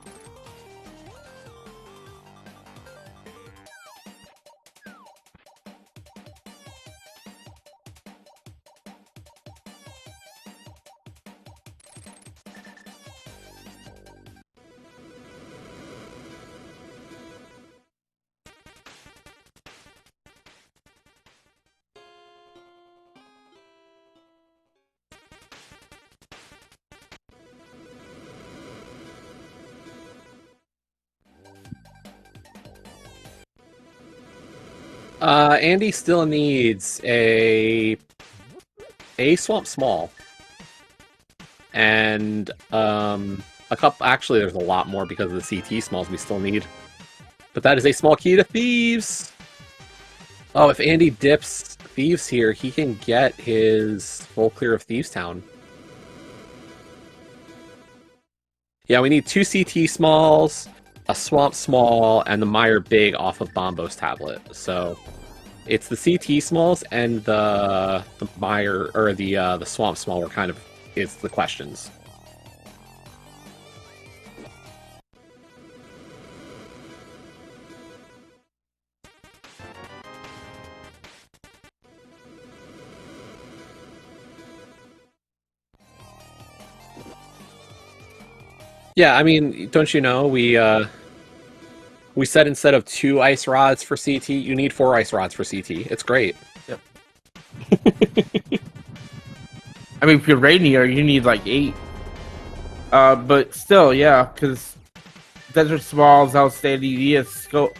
Andy still needs a swamp small. And a couple, actually there's a lot more because of the CT smalls we still need. But that is a small key to Thieves! Oh, if Andy dips Thieves here, he can get his full clear of Thieves Town. Yeah, we need 2 CT smalls, a Swamp small, and the Mire big off of Bombo's tablet. So it's the CT smalls and the Mire or the Swamp small were kind of is the questions. Yeah, I mean, don't you know we said instead of 2 ice rods for CT, you need 4 ice rods for CT. It's great. Yep. I mean, if you're Rainier, you need like 8. But still, yeah, because Desert Small's outstanding. He has scope.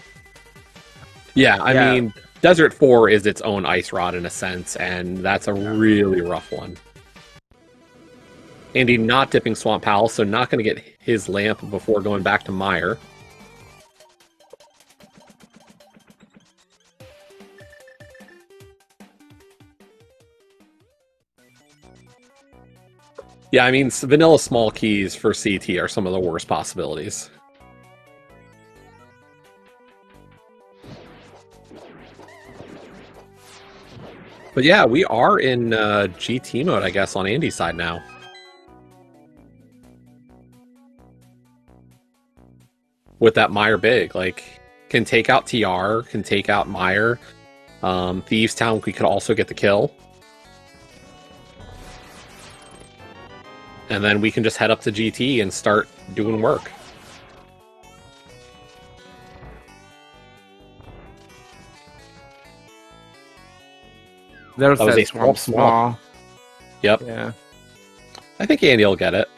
Yeah, I mean, Desert 4 is its own ice rod in a sense, and that's a really rough one. Andy not dipping Swamp Pal, so not going to get his lamp before going back to Mire. Yeah, I mean, vanilla small keys for CT are some of the worst possibilities. But yeah, we are in GT mode, I guess, on Andy's side now. With that Mire big, like, can take out TR, can take out Mire. Thieves Town, we could also get the kill. And then we can just head up to GT and start doing work. There's That was that a Swamp small. Yep. Yeah. I think Andy will get it.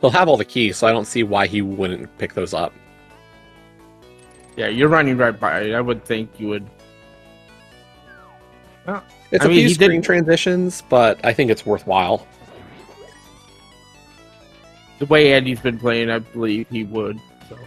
He'll have all the keys, so I don't see why he wouldn't pick those up. Yeah, you're running right by it. I would think you would. Well, It's a few screen transitions, but I think it's worthwhile. The way Andy's been playing, I believe he would. So.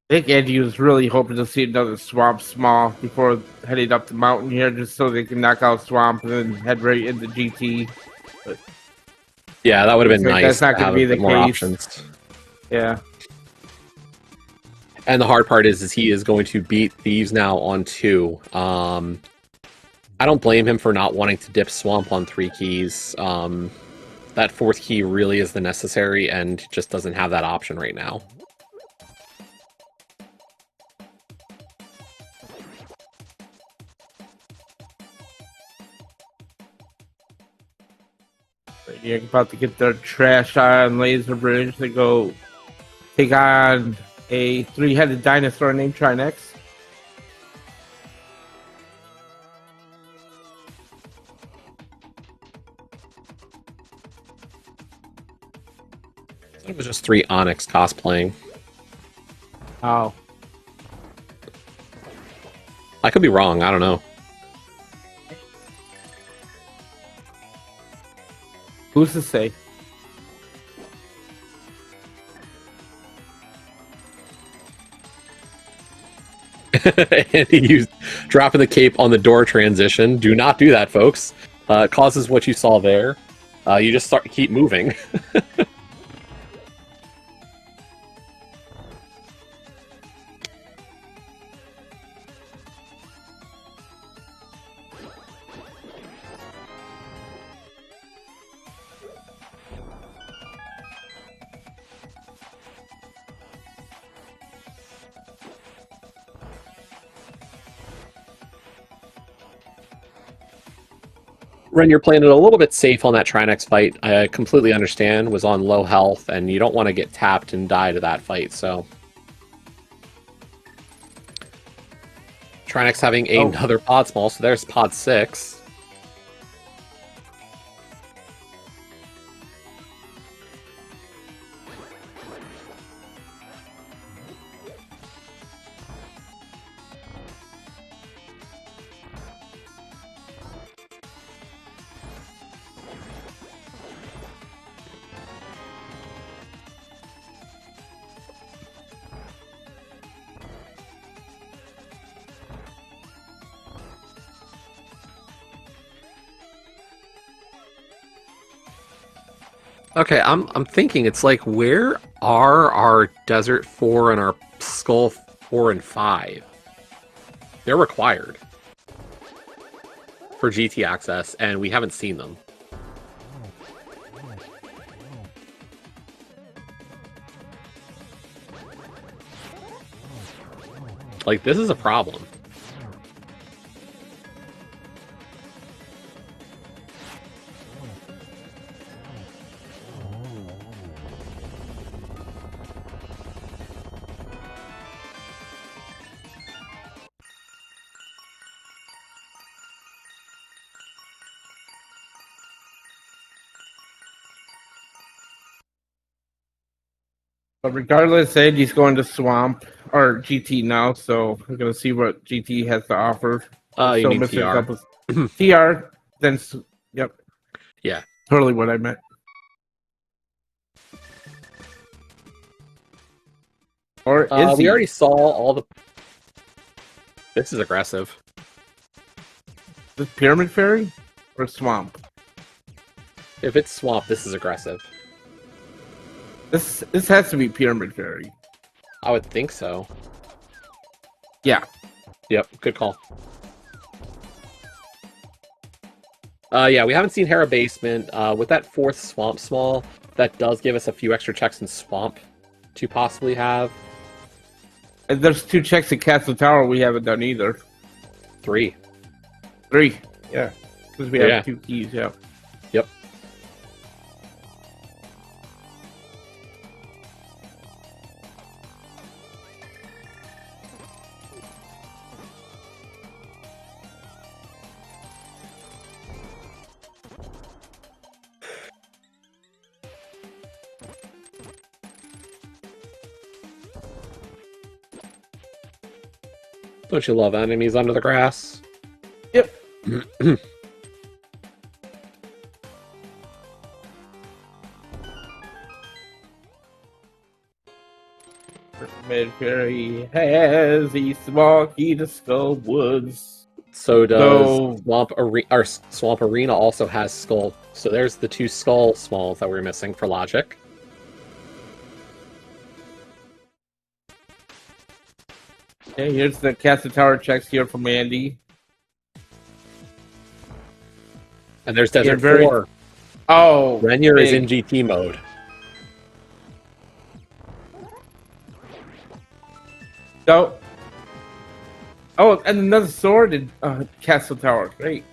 I think Andy was really hoping to see another Swamp small before heading up the mountain here, just so they can knock out Swamp and then head right into GT. But yeah, that would have been nice. That's not going to be the more case. Options. Yeah. And the hard part is he is going to beat Thieves now on 2. I don't blame him for not wanting to dip Swamp on 3 keys. That 4th key really is the necessary and just doesn't have that option right now. You're about to get their trash on Laser Bridge to go take on a 3-headed dinosaur named Trinex. It was just 3 Onyx cosplaying. Oh. I could be wrong, I don't know. Who's to say? And he used dropping the cape on the door transition. Do not do that, folks. It causes what you saw there. You just keep moving. Ren, you're playing it a little bit safe on that Trinex fight. I completely understand. Was on low health, and you don't want to get tapped and die to that fight. So, Trinex having another pod small. So there's pod 6. Okay, I'm thinking it's like, where are our Desert 4 and our Skull 4 and 5? They're required for GT access, and we haven't seen them. Like, this is a problem. But regardless, Andy's going to Swamp or GT now, so we're gonna see what GT has to offer. You mean missing TR? a couple. TR, then yep. Yeah. Totally what I meant. Or is we he? already saw all the... This is aggressive. This Pyramid Fairy or Swamp? If it's Swamp, this is aggressive. This has to be Pyramid Fairy. I would think so. Yeah. Yep, good call. Yeah, we haven't seen Hera Basement. With that 4th Swamp Small, that does give us a few extra checks in Swamp to possibly have. And there's 2 checks in Castle Tower we haven't done either. 3. 3. Yeah. Because we have 2 keys, yeah. Yep. Don't you love enemies under the grass? Yep. Pyramid Fairy has a small key to Skull Woods. So does Swamp Arena also has Skull. So there's the 2 Skull Smalls that we're missing for logic. Okay, here's the Castle Tower checks here from Andy. And there's Desert 4. Oh, Renier is in GT mode. So, oh, and another sword in Castle Tower. Great.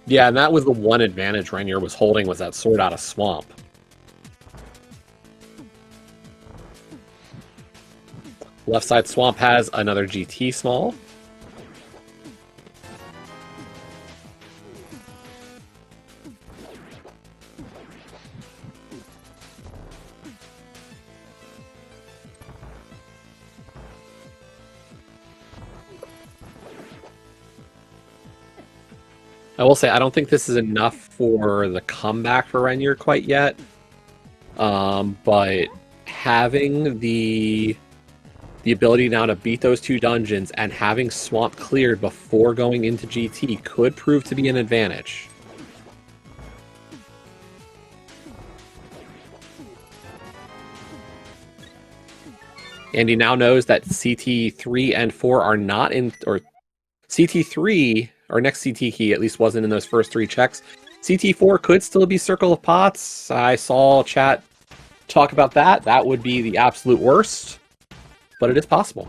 Yeah, and that was the one advantage Renier was holding, was that sword out of Swamp. Left side Swamp has another GT Small. I will say I don't think this is enough for the comeback for Renier quite yet. But having the ability now to beat those 2 dungeons and having Swamp cleared before going into GT could prove to be an advantage. And he now knows that CT3 and 4 are not in, or CT3, or next CT key at least wasn't in those first 3 checks. CT4 could still be Circle of Pots. I saw chat talk about that. That would be the absolute worst, but it is possible.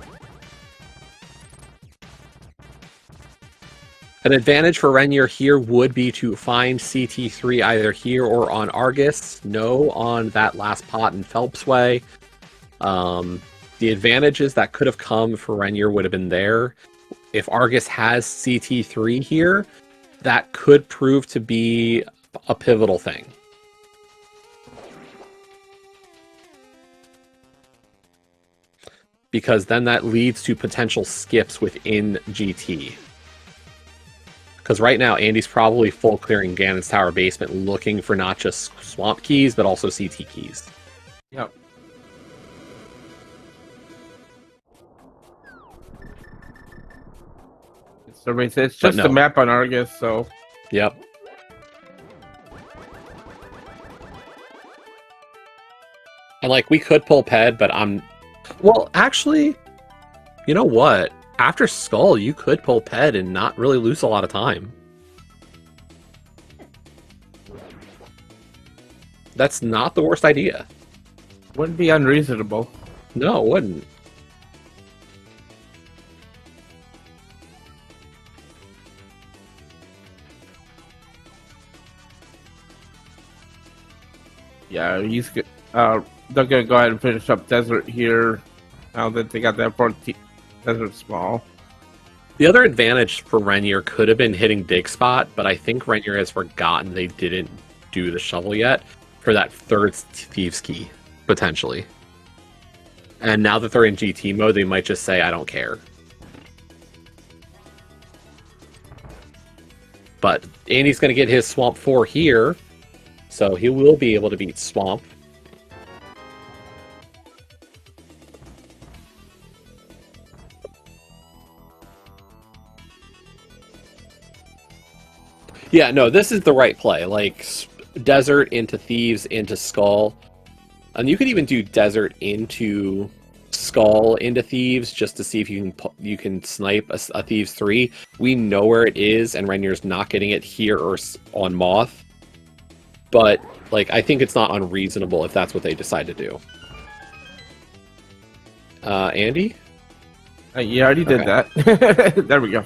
An advantage for Renier here would be to find CT3 either here or on Argus. No on that last pot in Phelps Way. The advantages that could have come for Renier would have been there. If Argus has CT3 here, that could prove to be a pivotal thing. Because then that leads to potential skips within GT. Because right now, Andy's probably full clearing Ganon's Tower basement looking for not just Swamp keys, but also CT keys. Yep. It's just a map on Argus, so... Yep. And, like, we could pull Ped, but I'm... Well, actually, you know what? After Skull, you could pull Ped and not really lose a lot of time. That's not the worst idea. Wouldn't be unreasonable. No, it wouldn't. Yeah, they're gonna go ahead and finish up Desert here. Now that they got that Desert small. The other advantage for Renier could have been hitting Dig Spot, but I think Renier has forgotten they didn't do the shovel yet for that 3rd Thieves Key, potentially. And now that they're in GT mode, they might just say, I don't care. But Andy's going to get his Swamp 4 here, so he will be able to beat Swamp. Yeah, no, this is the right play. Like, Desert into Thieves into Skull. And you could even do Desert into Skull into Thieves just to see if you can snipe a Thieves 3. We know where it is, and Renier's not getting it here or on Moth. But, like, I think it's not unreasonable if that's what they decide to do. Andy? You already did that. There we go.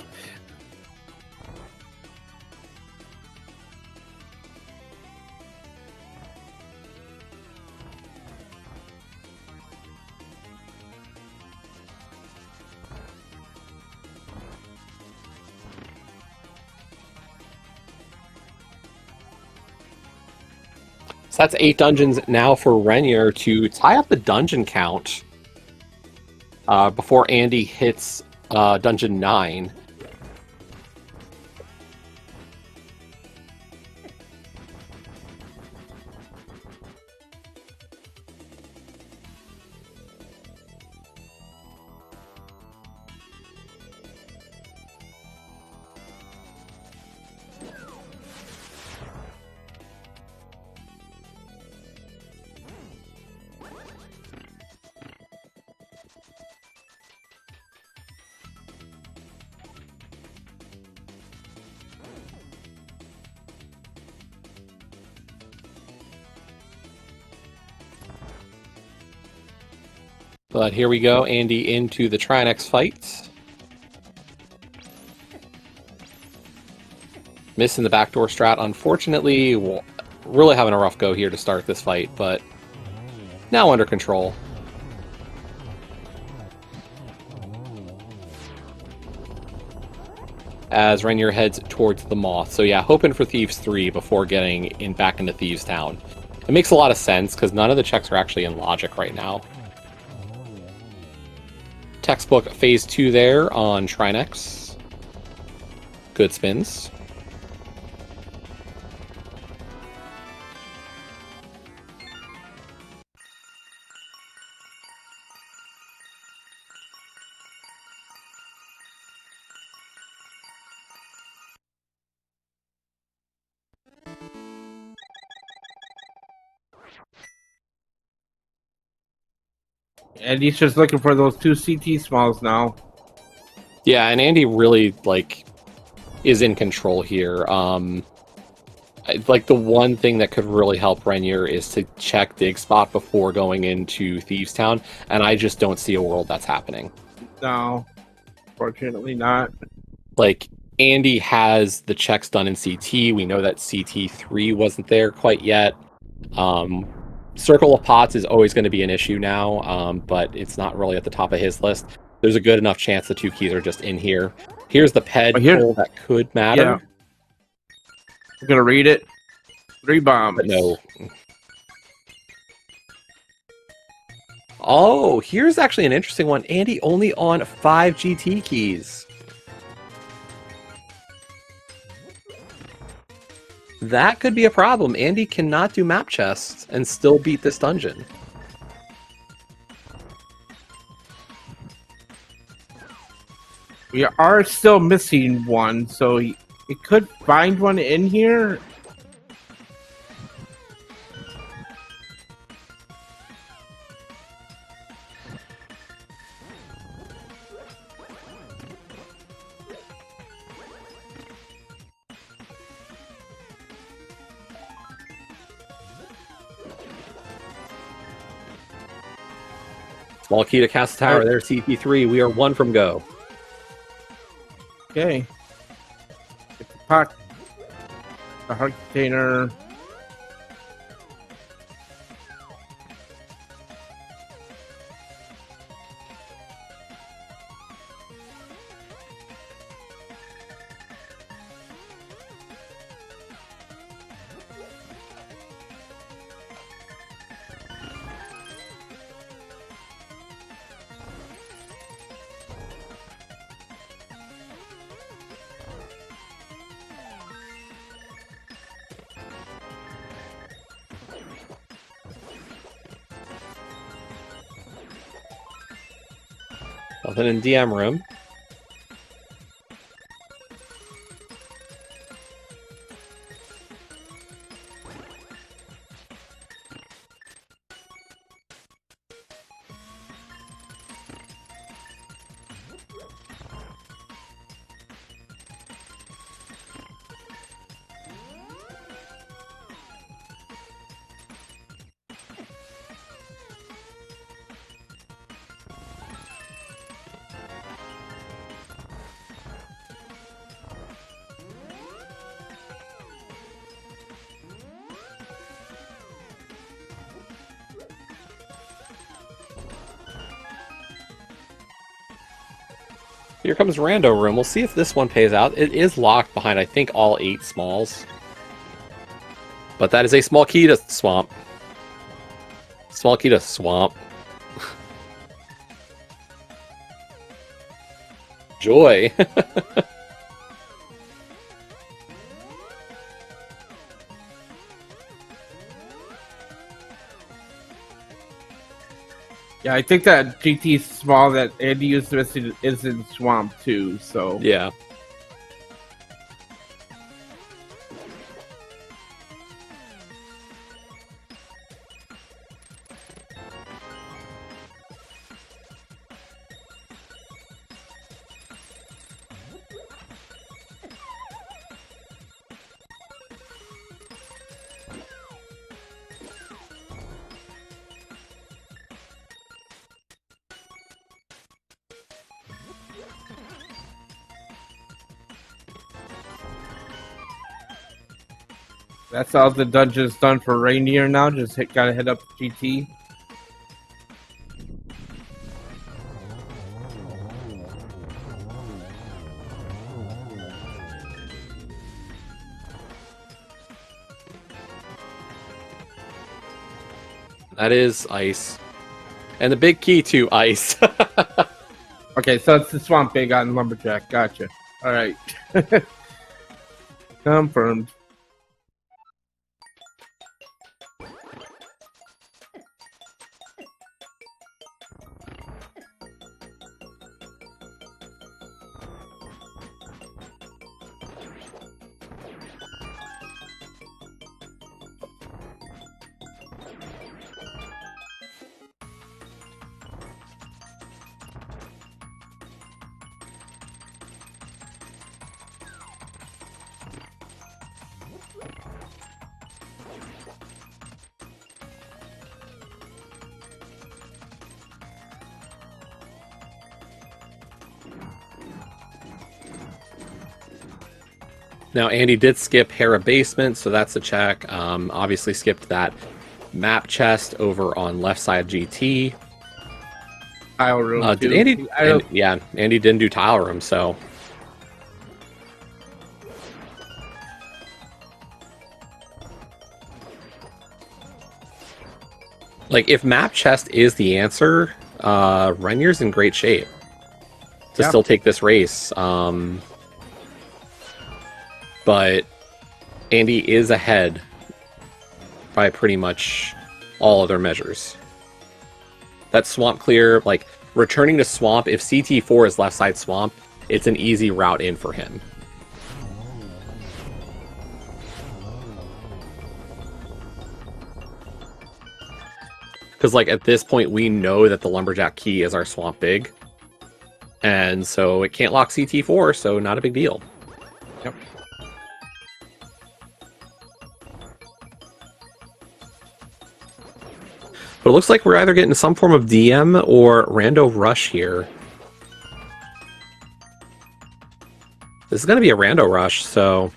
So that's 8 dungeons now for Renier to tie up the dungeon count before Andy hits dungeon 9. But here we go, Andy into the Trinex fight. Missing the backdoor strat, unfortunately. Really having a rough go here to start this fight, but now under control. As Renier heads towards the Moth. So yeah, hoping for Thieves 3 before getting back into Thieves Town. It makes a lot of sense, because none of the checks are actually in logic right now. Textbook phase 2 there on Trinex. Good spins. And he's just looking for those 2 CT smalls now. Yeah, and Andy really is in control here. Like the one thing that could really help Renier is to check dig spot before going into Thieves Town, and I just don't see a world that's happening. No, fortunately not. Like Andy has the checks done in CT. We know that CT3 wasn't there quite yet. Circle of Pots is always going to be an issue now, but it's not really at the top of his list. There's a good enough chance the 2 keys are just in here. Here's the PED pull that could matter. Yeah. I'm gonna read it. 3 bombs. But no. Oh, here's actually an interesting one. Andy only on 5 GT keys. That could be a problem. Andy cannot do map chests and still beat this dungeon. We are still missing one, so it could find one in here. Small key to Castle Tower. There's CP3. We are 1 from go. Okay. Get the pot. The heart container. Nothing in DM room. Here comes Rando Room. We'll see if this one pays out. It is locked behind, I think, all 8 smalls. But that is a small key to Swamp. Small key to Swamp. Joy. Yeah, I think that GT small that Andy used is in Swamp too, so. Yeah. That's all the dungeons done for Reindeer now. Just gotta head up to GT. That is ice. And the big key to ice. Okay, so it's the Swamp Big on Lumberjack. Gotcha. Alright. Confirmed. Now, Andy did skip Hera Basement, so that's a check. Obviously skipped that map chest over on left side GT. Tile room too. Did Andy? Yeah, Andy didn't do tile room, so. Like, if map chest is the answer, Renier's in great shape to still take this race. But Andy is ahead by pretty much all other measures. That swamp clear, like, returning to swamp, if CT4 is left side swamp, it's an easy route in for him. Because, like, at this point, we know that the Lumberjack key is our swamp big. And so it can't lock CT4, so not a big deal. Yep. But it looks like we're either getting some form of DM or rando rush here. This is going to be a rando rush, so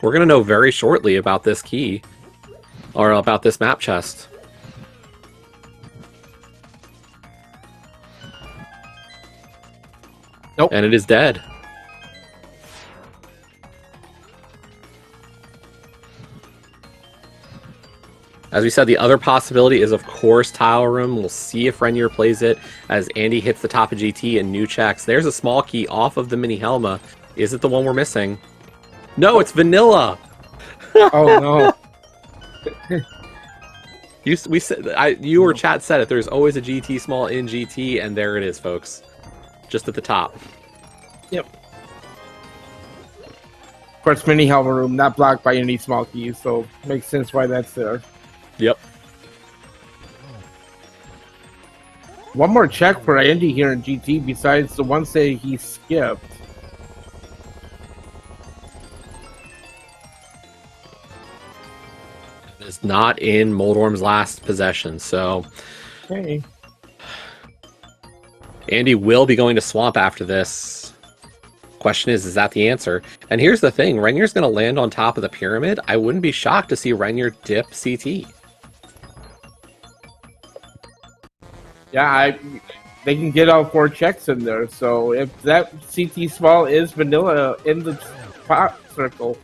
we're going to know very shortly about this key, or about this map chest. Nope. And it is dead. As we said, the other possibility is, of course, tile room. We'll see if Renier plays it as Andy hits the top of GT and new checks. There's a small key off of the mini Helma. Is it the one we're missing? No, it's vanilla. Oh no. You or chat said it. There's always a GT small in GT, and there it is, folks. Just at the top. Yep. Of course, mini Helma room not blocked by any small keys, so makes sense why that's there. Yep. One more check for Andy here in GT besides the ones that he skipped. It's not in Moldorm's last possession, so Okay. Andy will be going to swamp after this. Question is that the answer? And here's the thing, Renier's going to land on top of the pyramid. I wouldn't be shocked to see Renier dip CT. Yeah, they can get all 4 checks in there, so if that CT small is vanilla in the pot circle.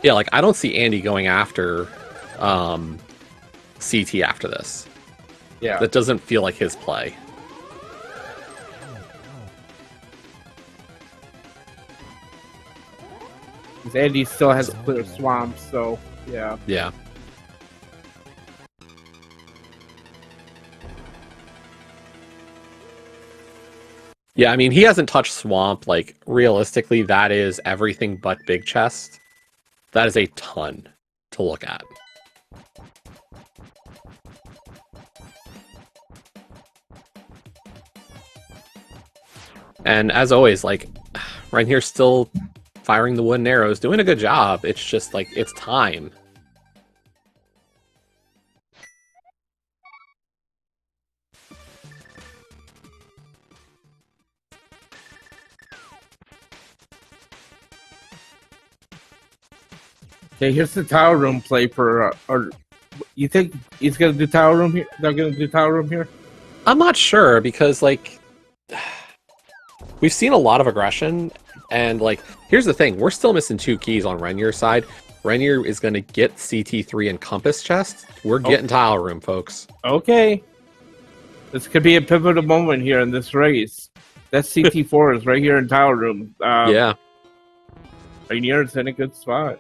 Yeah, like, I don't see Andy going after CT after this. Yeah. That doesn't feel like his play. Because Andy still has to clear swamps, so yeah. Yeah. Yeah, I mean, he hasn't touched swamp. Like, realistically, that is everything but big chest. That is a ton to look at. And as always, like, right here, still firing the wooden arrows, doing a good job. It's just like, it's time. Okay, here's the tower room play for. Or you think he's gonna do tower room here? They're gonna do tower room here. I'm not sure because, like, we've seen a lot of aggression, and, like, here's the thing: we're still missing 2 keys on Renier's side. Renier is going to get CT3 and Compass chest. We're getting tile room, folks. Okay, this could be a pivotal moment here in this race. That CT4 is right here in tower room. Yeah, Renier's in a good spot.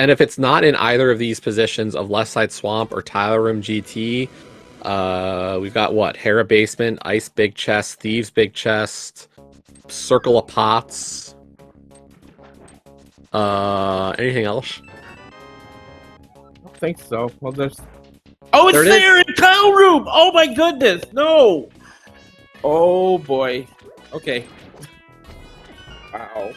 and if it's not in either of these positions of left side swamp or tile room GT, we've got what? Hera Basement, Ice Big Chest, Thieves Big Chest, Circle of Pots. Anything else? I don't think so. Well, there's. Oh, it's there in tower room! Oh my goodness! No! Oh boy. Okay. Wow.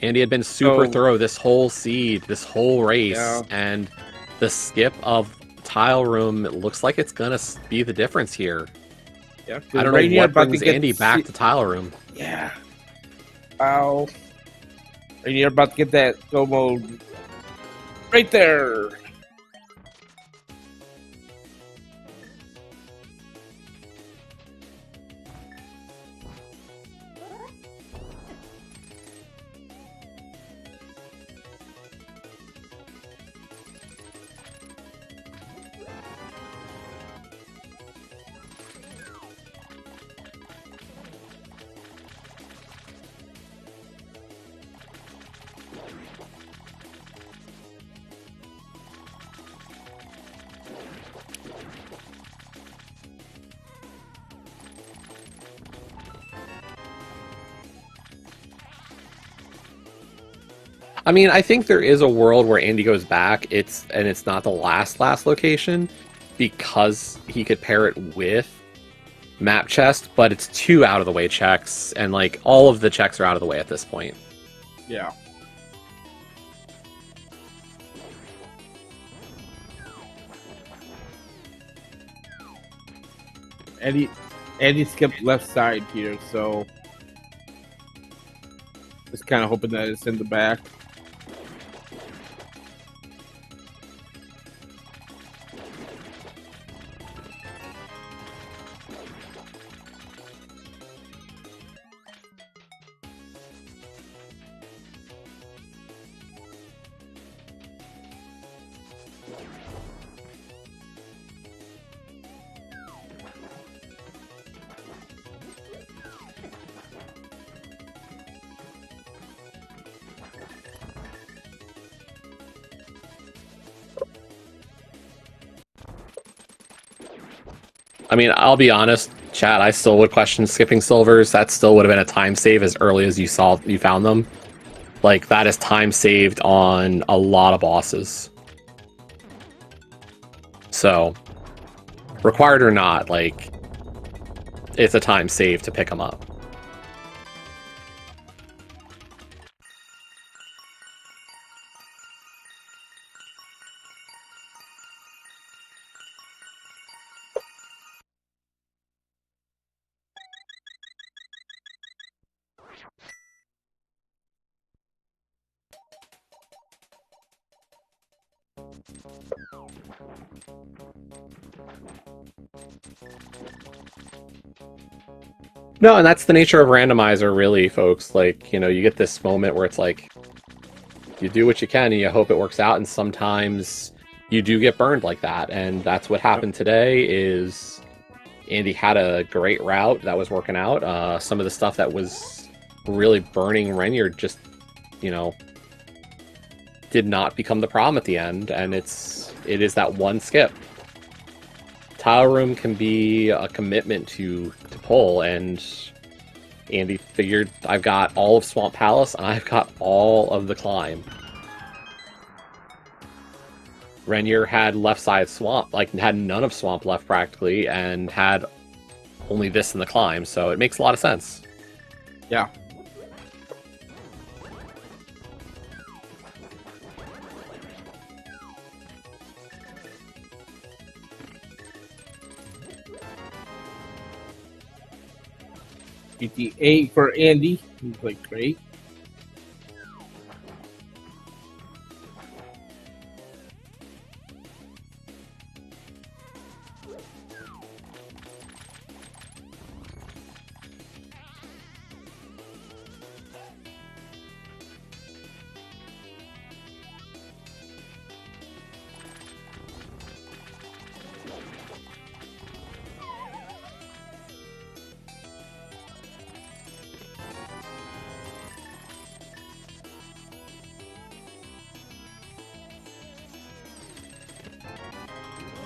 Andy had been super So- thorough this whole seed, this whole race, Yeah. and the skip of tile room looks like it's gonna be the difference here. Yeah, I don't know what brings Andy back to tile room. Yeah. Wow. Rainier about to get that go mode right there. I mean, I think there is a world where Andy goes back. It's not the last location because he could pair it with map chest, but it's 2 out of the way checks, and like all of the checks are out of the way at this point. Yeah. Andy skipped left side here, so just kind of hoping that it's in the back. I mean, I'll be honest, chat, I still would question skipping silvers. That still would have been a time save as early as you found them. Like, that is time saved on a lot of bosses. So, required or not, like, it's a time save to pick them up. No, and that's the nature of randomizer, really, folks. Like, you know, you get this moment where it's like, you do what you can and you hope it works out, and sometimes you do get burned like that, and that's what happened today. Is Andy had a great route that was working out. Some of the stuff that was really burning Renier just, you know, did not become the problem at the end, and it is that one skip. Tile room can be a commitment to pull, and Andy figured, I've got all of Swamp Palace, and I've got all of the climb. Renier had left side swamp, like had none of swamp left practically, and had only this in the climb, so it makes a lot of sense. Yeah. GTA for Andy. He's like great.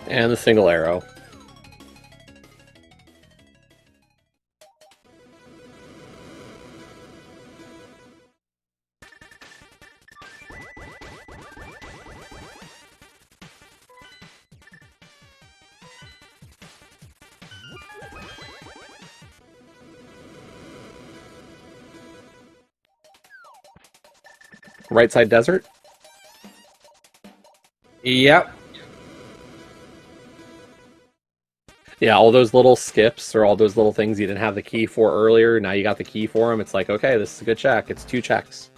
And the single arrow. Right side desert? Yep. Yeah, all those little skips or all those little things you didn't have the key for earlier, now you got the key for them. It's like, okay, this is a good check. It's 2 checks.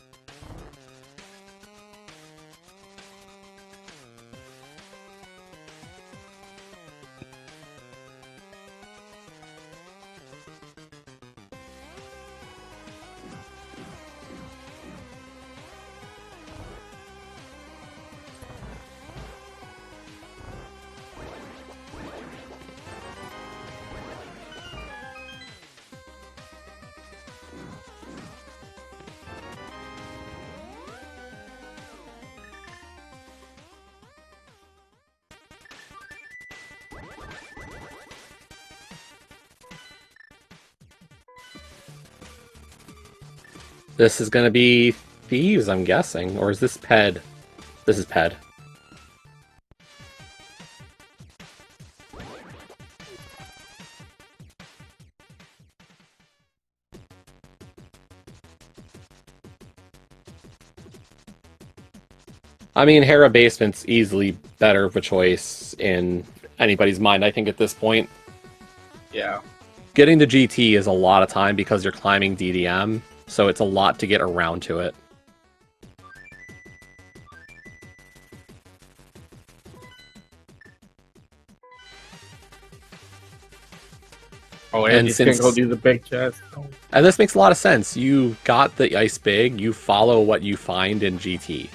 This is going to be Thieves, I'm guessing. Or is this Ped? This is Ped. I mean, Hera Basement's easily better of a choice in anybody's mind, I think, at this point. Yeah. Getting to GT is a lot of time because you're climbing DDM, so it's a lot to get around to it. Oh, and you can go do the big chest. And this makes a lot of sense. You got the ice big, you follow what you find in GT.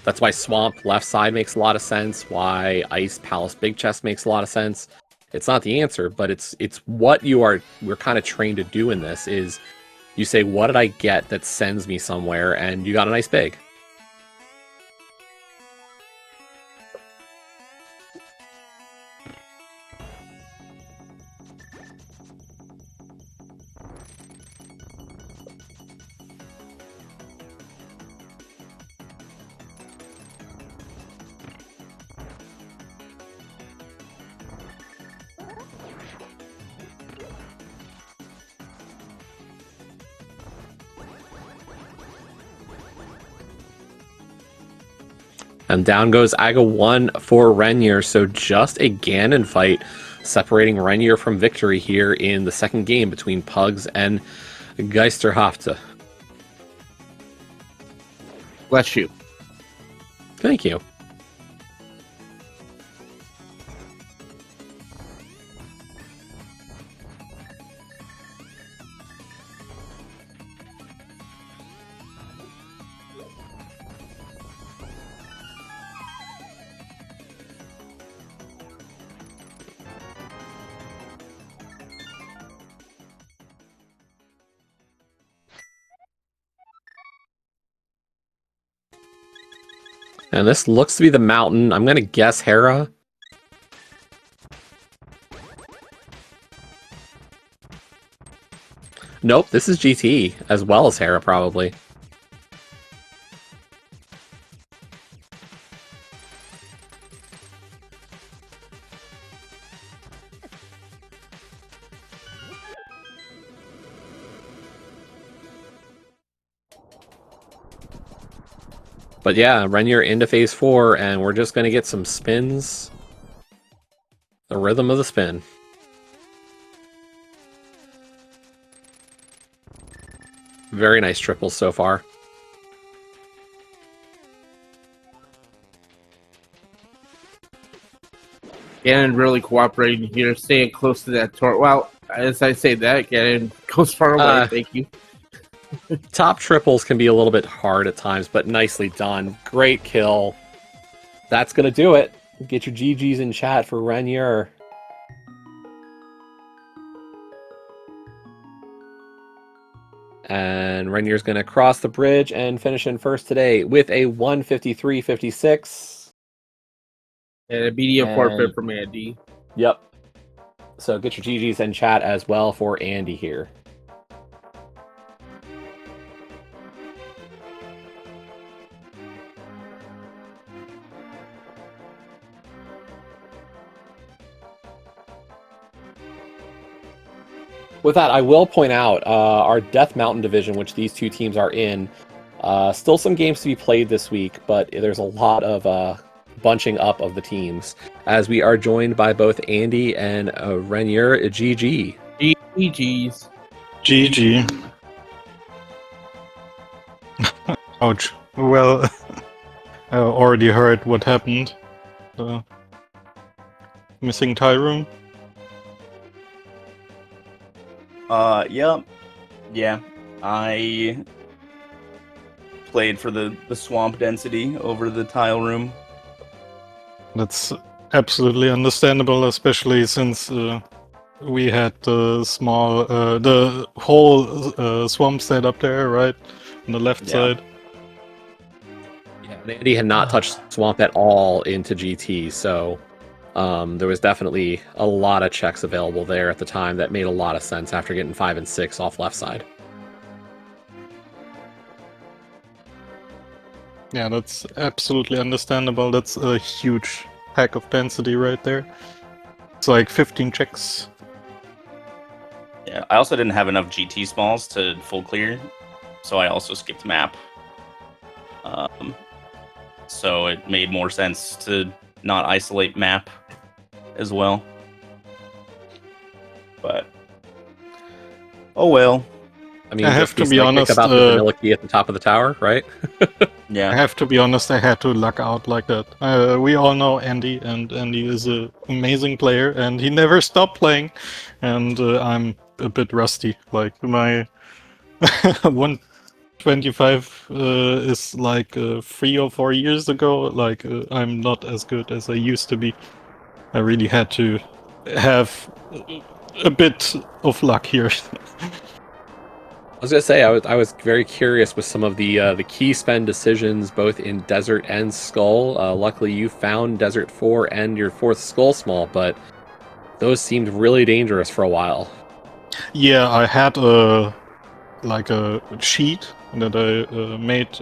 That's why Swamp left side makes a lot of sense, why Ice Palace big chest makes a lot of sense. It's not the answer, but it's what we're kind of trained to do in this is you say, what did I get that sends me somewhere? And you got a nice big. And down goes Aga 1 for Renier, so just a Ganon fight separating Renier from victory here in the second game between PUGS and Geisterhafte. Bless you. Thank you. And this looks to be the mountain. I'm going to guess Hera. Nope, this is GT, as well as Hera, probably. But yeah, Renier into phase 4, and we're just going to get some spins. The rhythm of the spin. Very nice triples so far. Ganon really cooperating here, staying close to that torch. Well, as I say that, Ganon goes far away. Thank you. Top triples can be a little bit hard at times, but nicely done. Great kill. That's going to do it. Get your GGs in chat for Renier. And Renier's going to cross the bridge and finish in first today with a 153.56. And a media forfeit from Andy. Yep. So get your GGs in chat as well for Andy here. With that, I will point out our Death Mountain division, which these two teams are in, Still some games to be played this week, but there's a lot of bunching up of the teams as we are joined by both Andy and Renier. GG. GG's. GG. Ouch. Well, I already heard what happened. The missing tie room. Yeah. I played for the swamp density over the tile room. That's absolutely understandable, especially since we had the whole swamp set up there, right? On the left side. Yeah, Andy had not touched Swamp at all into GT, so there was definitely a lot of checks available there at the time that made a lot of sense after getting 5 and 6 off left side. Yeah, that's absolutely understandable. That's a huge pack of density right there. It's like 15 checks. Yeah, I also didn't have enough GT smalls to full clear, so I also skipped map. So it made more sense to not isolate map as well. But oh well. I mean, I have to be honest about the vanilla key at the top of the tower, right? Yeah. I have to be honest, I had to luck out like that. We all know Andy, and Andy is an amazing player, and he never stopped playing, and I'm a bit rusty. Like, my 125 is like 3 or 4 years ago. Like, I'm not as good as I used to be. I really had to have a bit of luck here. I was gonna say I was very curious with some of the key spend decisions both in Desert and Skull. Luckily, you found Desert 4 and your 4th Skull Small, but those seemed really dangerous for a while. Yeah, I had a sheet that I made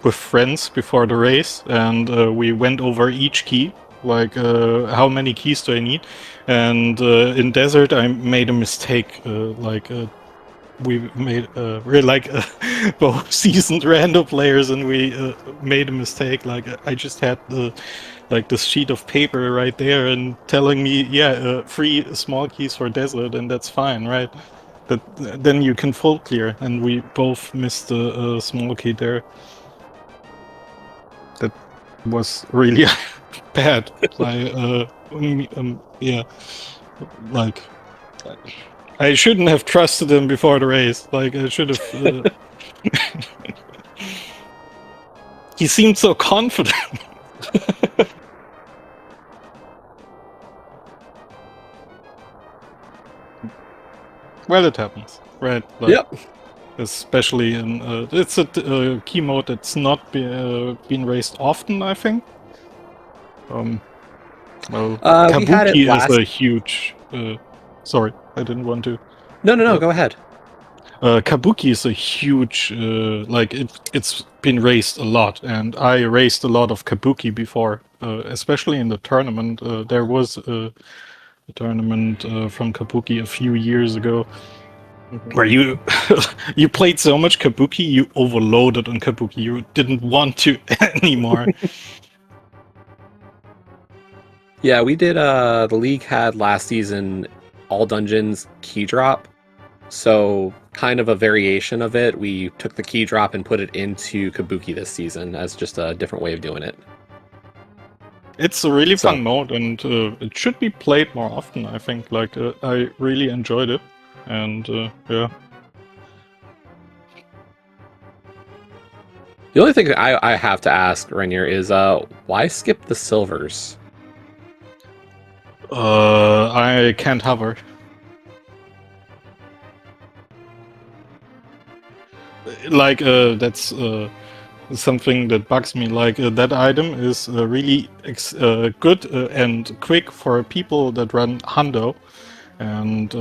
with friends before the race, and we went over each key, like how many keys do I need, and in Desert I made a mistake, we made we're like both seasoned random players, and we made a mistake. Like, I just had this sheet of paper right there and telling me, 3 small keys for Desert, and that's fine, right? But then you can full clear, and we both missed a small key there. That was really bad. Like, I shouldn't have trusted him before the race. Like, I should have. He seemed so confident. Well, it happens, right? Like, Yep. Especially in it's a key mode that's not been raced often, I think. Well, We had it Kabuki last. is a huge. Sorry, I didn't want to. No, go ahead. Kabuki is a huge, it's been raced a lot, and I raced a lot of Kabuki before, especially in the tournament. There was a tournament from Kabuki a few years ago, where you you played so much Kabuki, you overloaded on Kabuki, you didn't want to anymore. Yeah, we did. The league had last season all dungeons key drop, so kind of a variation of it. We took the key drop and put it into Kabuki this season as just a different way of doing it. It's a really fun mode, and it should be played more often, I think. Like, I really enjoyed it, and yeah. The only thing I have to ask, Renier, is why skip the silvers? I can't hover. Like, that's something that bugs me. Like, that item is really good and quick for people that run Hundo. And,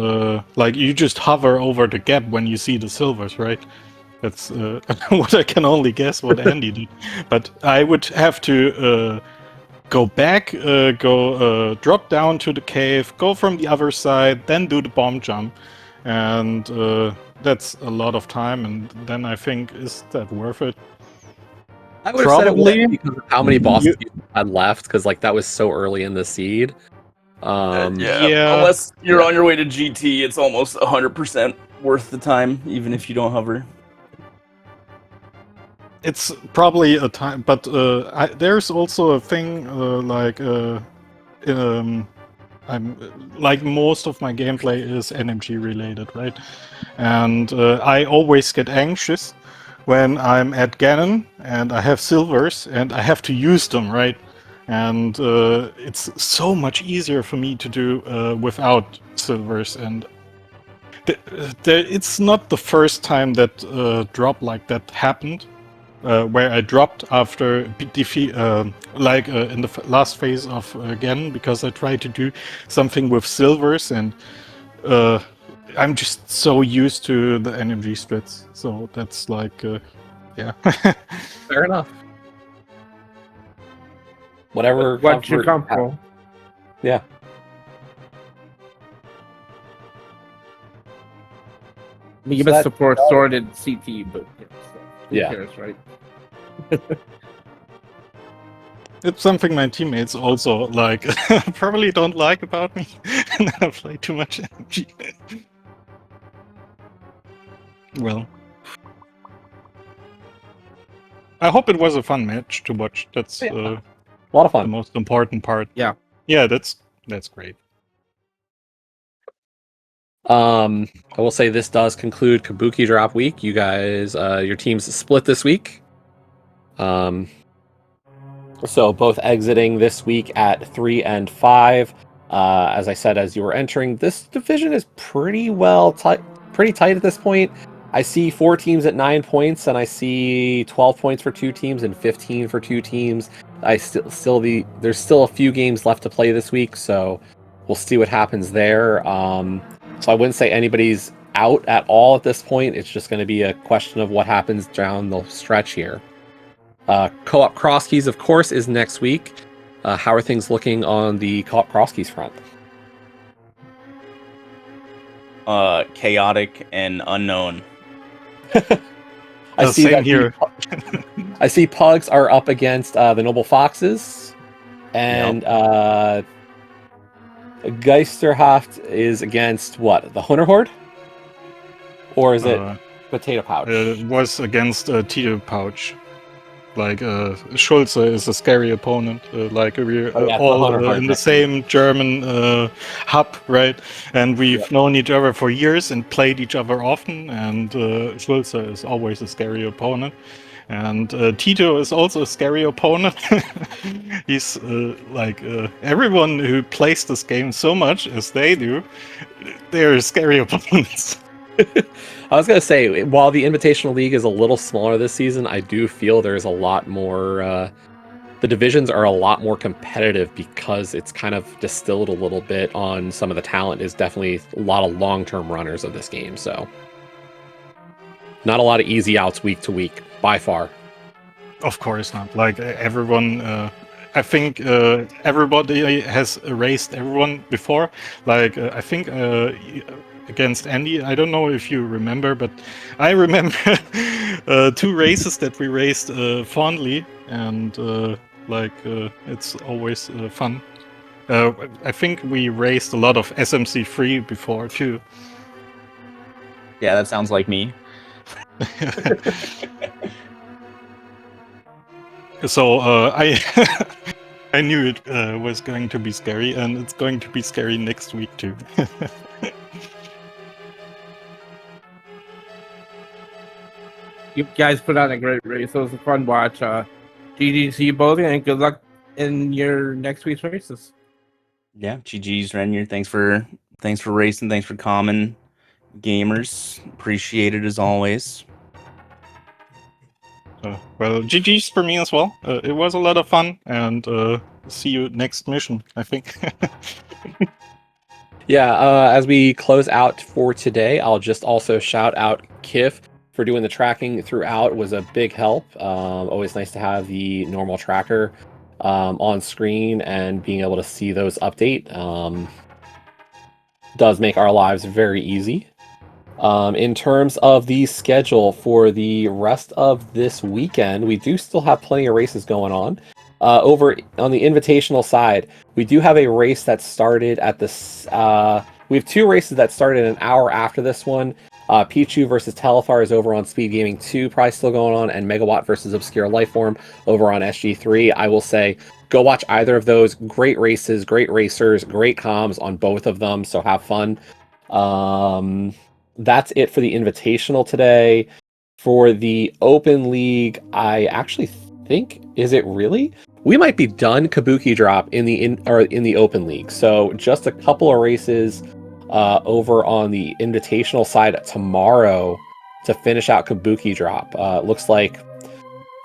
like, you just hover over the gap when you see the silvers, right? That's what I can only guess what Andy did. But I would have to go back, drop down to the cave, go from the other side, then do the bomb jump. And that's a lot of time, and then I think, is that worth it? I would have said it Probably. was because of how many bosses you had left, because like that was so early in the seed. Yeah. Unless you're Yeah. on your way to GT, it's almost 100% worth the time, even if you don't hover. It's probably a time, but there's also a thing I'm like most of my gameplay is energy related, right? And I always get anxious when I'm at Ganon and I have silvers and I have to use them, right? And it's so much easier for me to do without silvers. And it's not the first time that drop like that happened. Where I dropped after defeat, in the last phase of Ganon, because I tried to do something with silvers, and I'm just so used to the energy splits. So that's like, yeah. Fair enough. Whatever. What you're comfort- comfortable. Yeah. I mean, you So must that- support sorted CT, but who Yeah. cares, right? It's something my teammates also like probably don't like about me. And I play too much energy. Well, I hope it was a fun match to watch. That's Yeah. a lot of the fun. most important part. Yeah. Yeah, that's great. I will say this does conclude Kabuki Drop Week. You guys, your teams split this week. So both exiting this week at 3 and 5. As I said, as you were entering, this division is pretty tight at this point. I see 4 teams at 9 points, and I see 12 points for 2 teams and 15 for 2 teams. There's still a few games left to play this week, so we'll see what happens there. So I wouldn't say anybody's out at all at this point. It's just going to be a question of what happens down the stretch here. Co-op cross keys, of course, is next week. How are things looking on the co-op cross keys front? Chaotic and unknown. I see Same that here. I see Pugs are up against the Noble Foxes, and Geisterhafte is against what? The Hunter Horde? Or is it Potato Pouch? It was against Tito Pouch. Like Schulze is a scary opponent. Like we're all in the same German hub, right? And we've known each other for years and played each other often. And Schulze is always a scary opponent. And Tito is also a scary opponent. He's everyone who plays this game so much as they do, they're scary opponents. I was going to say, while the Invitational League is a little smaller this season, I do feel there's a lot more... the divisions are a lot more competitive because it's kind of distilled a little bit on some of the talent. Is definitely a lot of long-term runners of this game, so... Not a lot of easy outs week to week, by far. Of course not. Like everyone... I think everybody has erased everyone before. Like, I think... against Andy. I don't know if you remember, but I remember 2 races that we raced fondly, and it's always fun. I think we raced a lot of SMC3 before too. Yeah, that sounds like me. So I knew it was going to be scary, and it's going to be scary next week too. You guys put on a great race. It was a fun watch. GG to you both, and good luck in your next week's races. Yeah, GG's Renier. Thanks for racing. Thanks for common gamers. Appreciate it as always. Well, GG's for me as well. It was a lot of fun, and see you next mission, I think. Yeah, as we close out for today, I'll just also shout out Kif for doing the tracking throughout. It was a big help. Always nice to have the normal tracker on screen and being able to see those update. Does make our lives very easy. In terms of the schedule for the rest of this weekend, we do still have plenty of races going on. Over on the invitational side, we do have a race that started at this. We have 2 races that started an hour after this one. Pichu versus Telethar is over on Speed Gaming 2, probably still going on, and Megawatt versus Obscure Lifeform over on SG3. I will say, go watch either of those. Great races, great racers, great comms on both of them, so have fun. That's it for the Invitational today. For the Open League, I actually think, is it really? We might be done Kabuki Drop in the Open League. So just a couple of races over on the Invitational side tomorrow to finish out Kabuki Drop. Looks like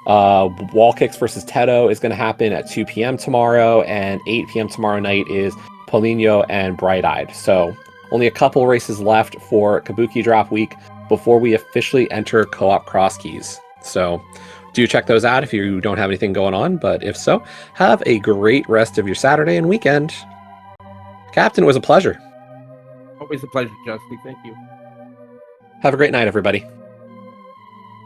Wall Kicks versus Teto is going to happen at 2 p.m. tomorrow, and 8 p.m. tomorrow night is Paulinho and Bright Eyed. So only a couple races left for Kabuki Drop week before we officially enter Co-op Cross Keys. So do check those out if you don't have anything going on, but if so, have a great rest of your Saturday and weekend. Captain, it was a pleasure. Always a pleasure, Justy. Thank you. Have a great night, everybody.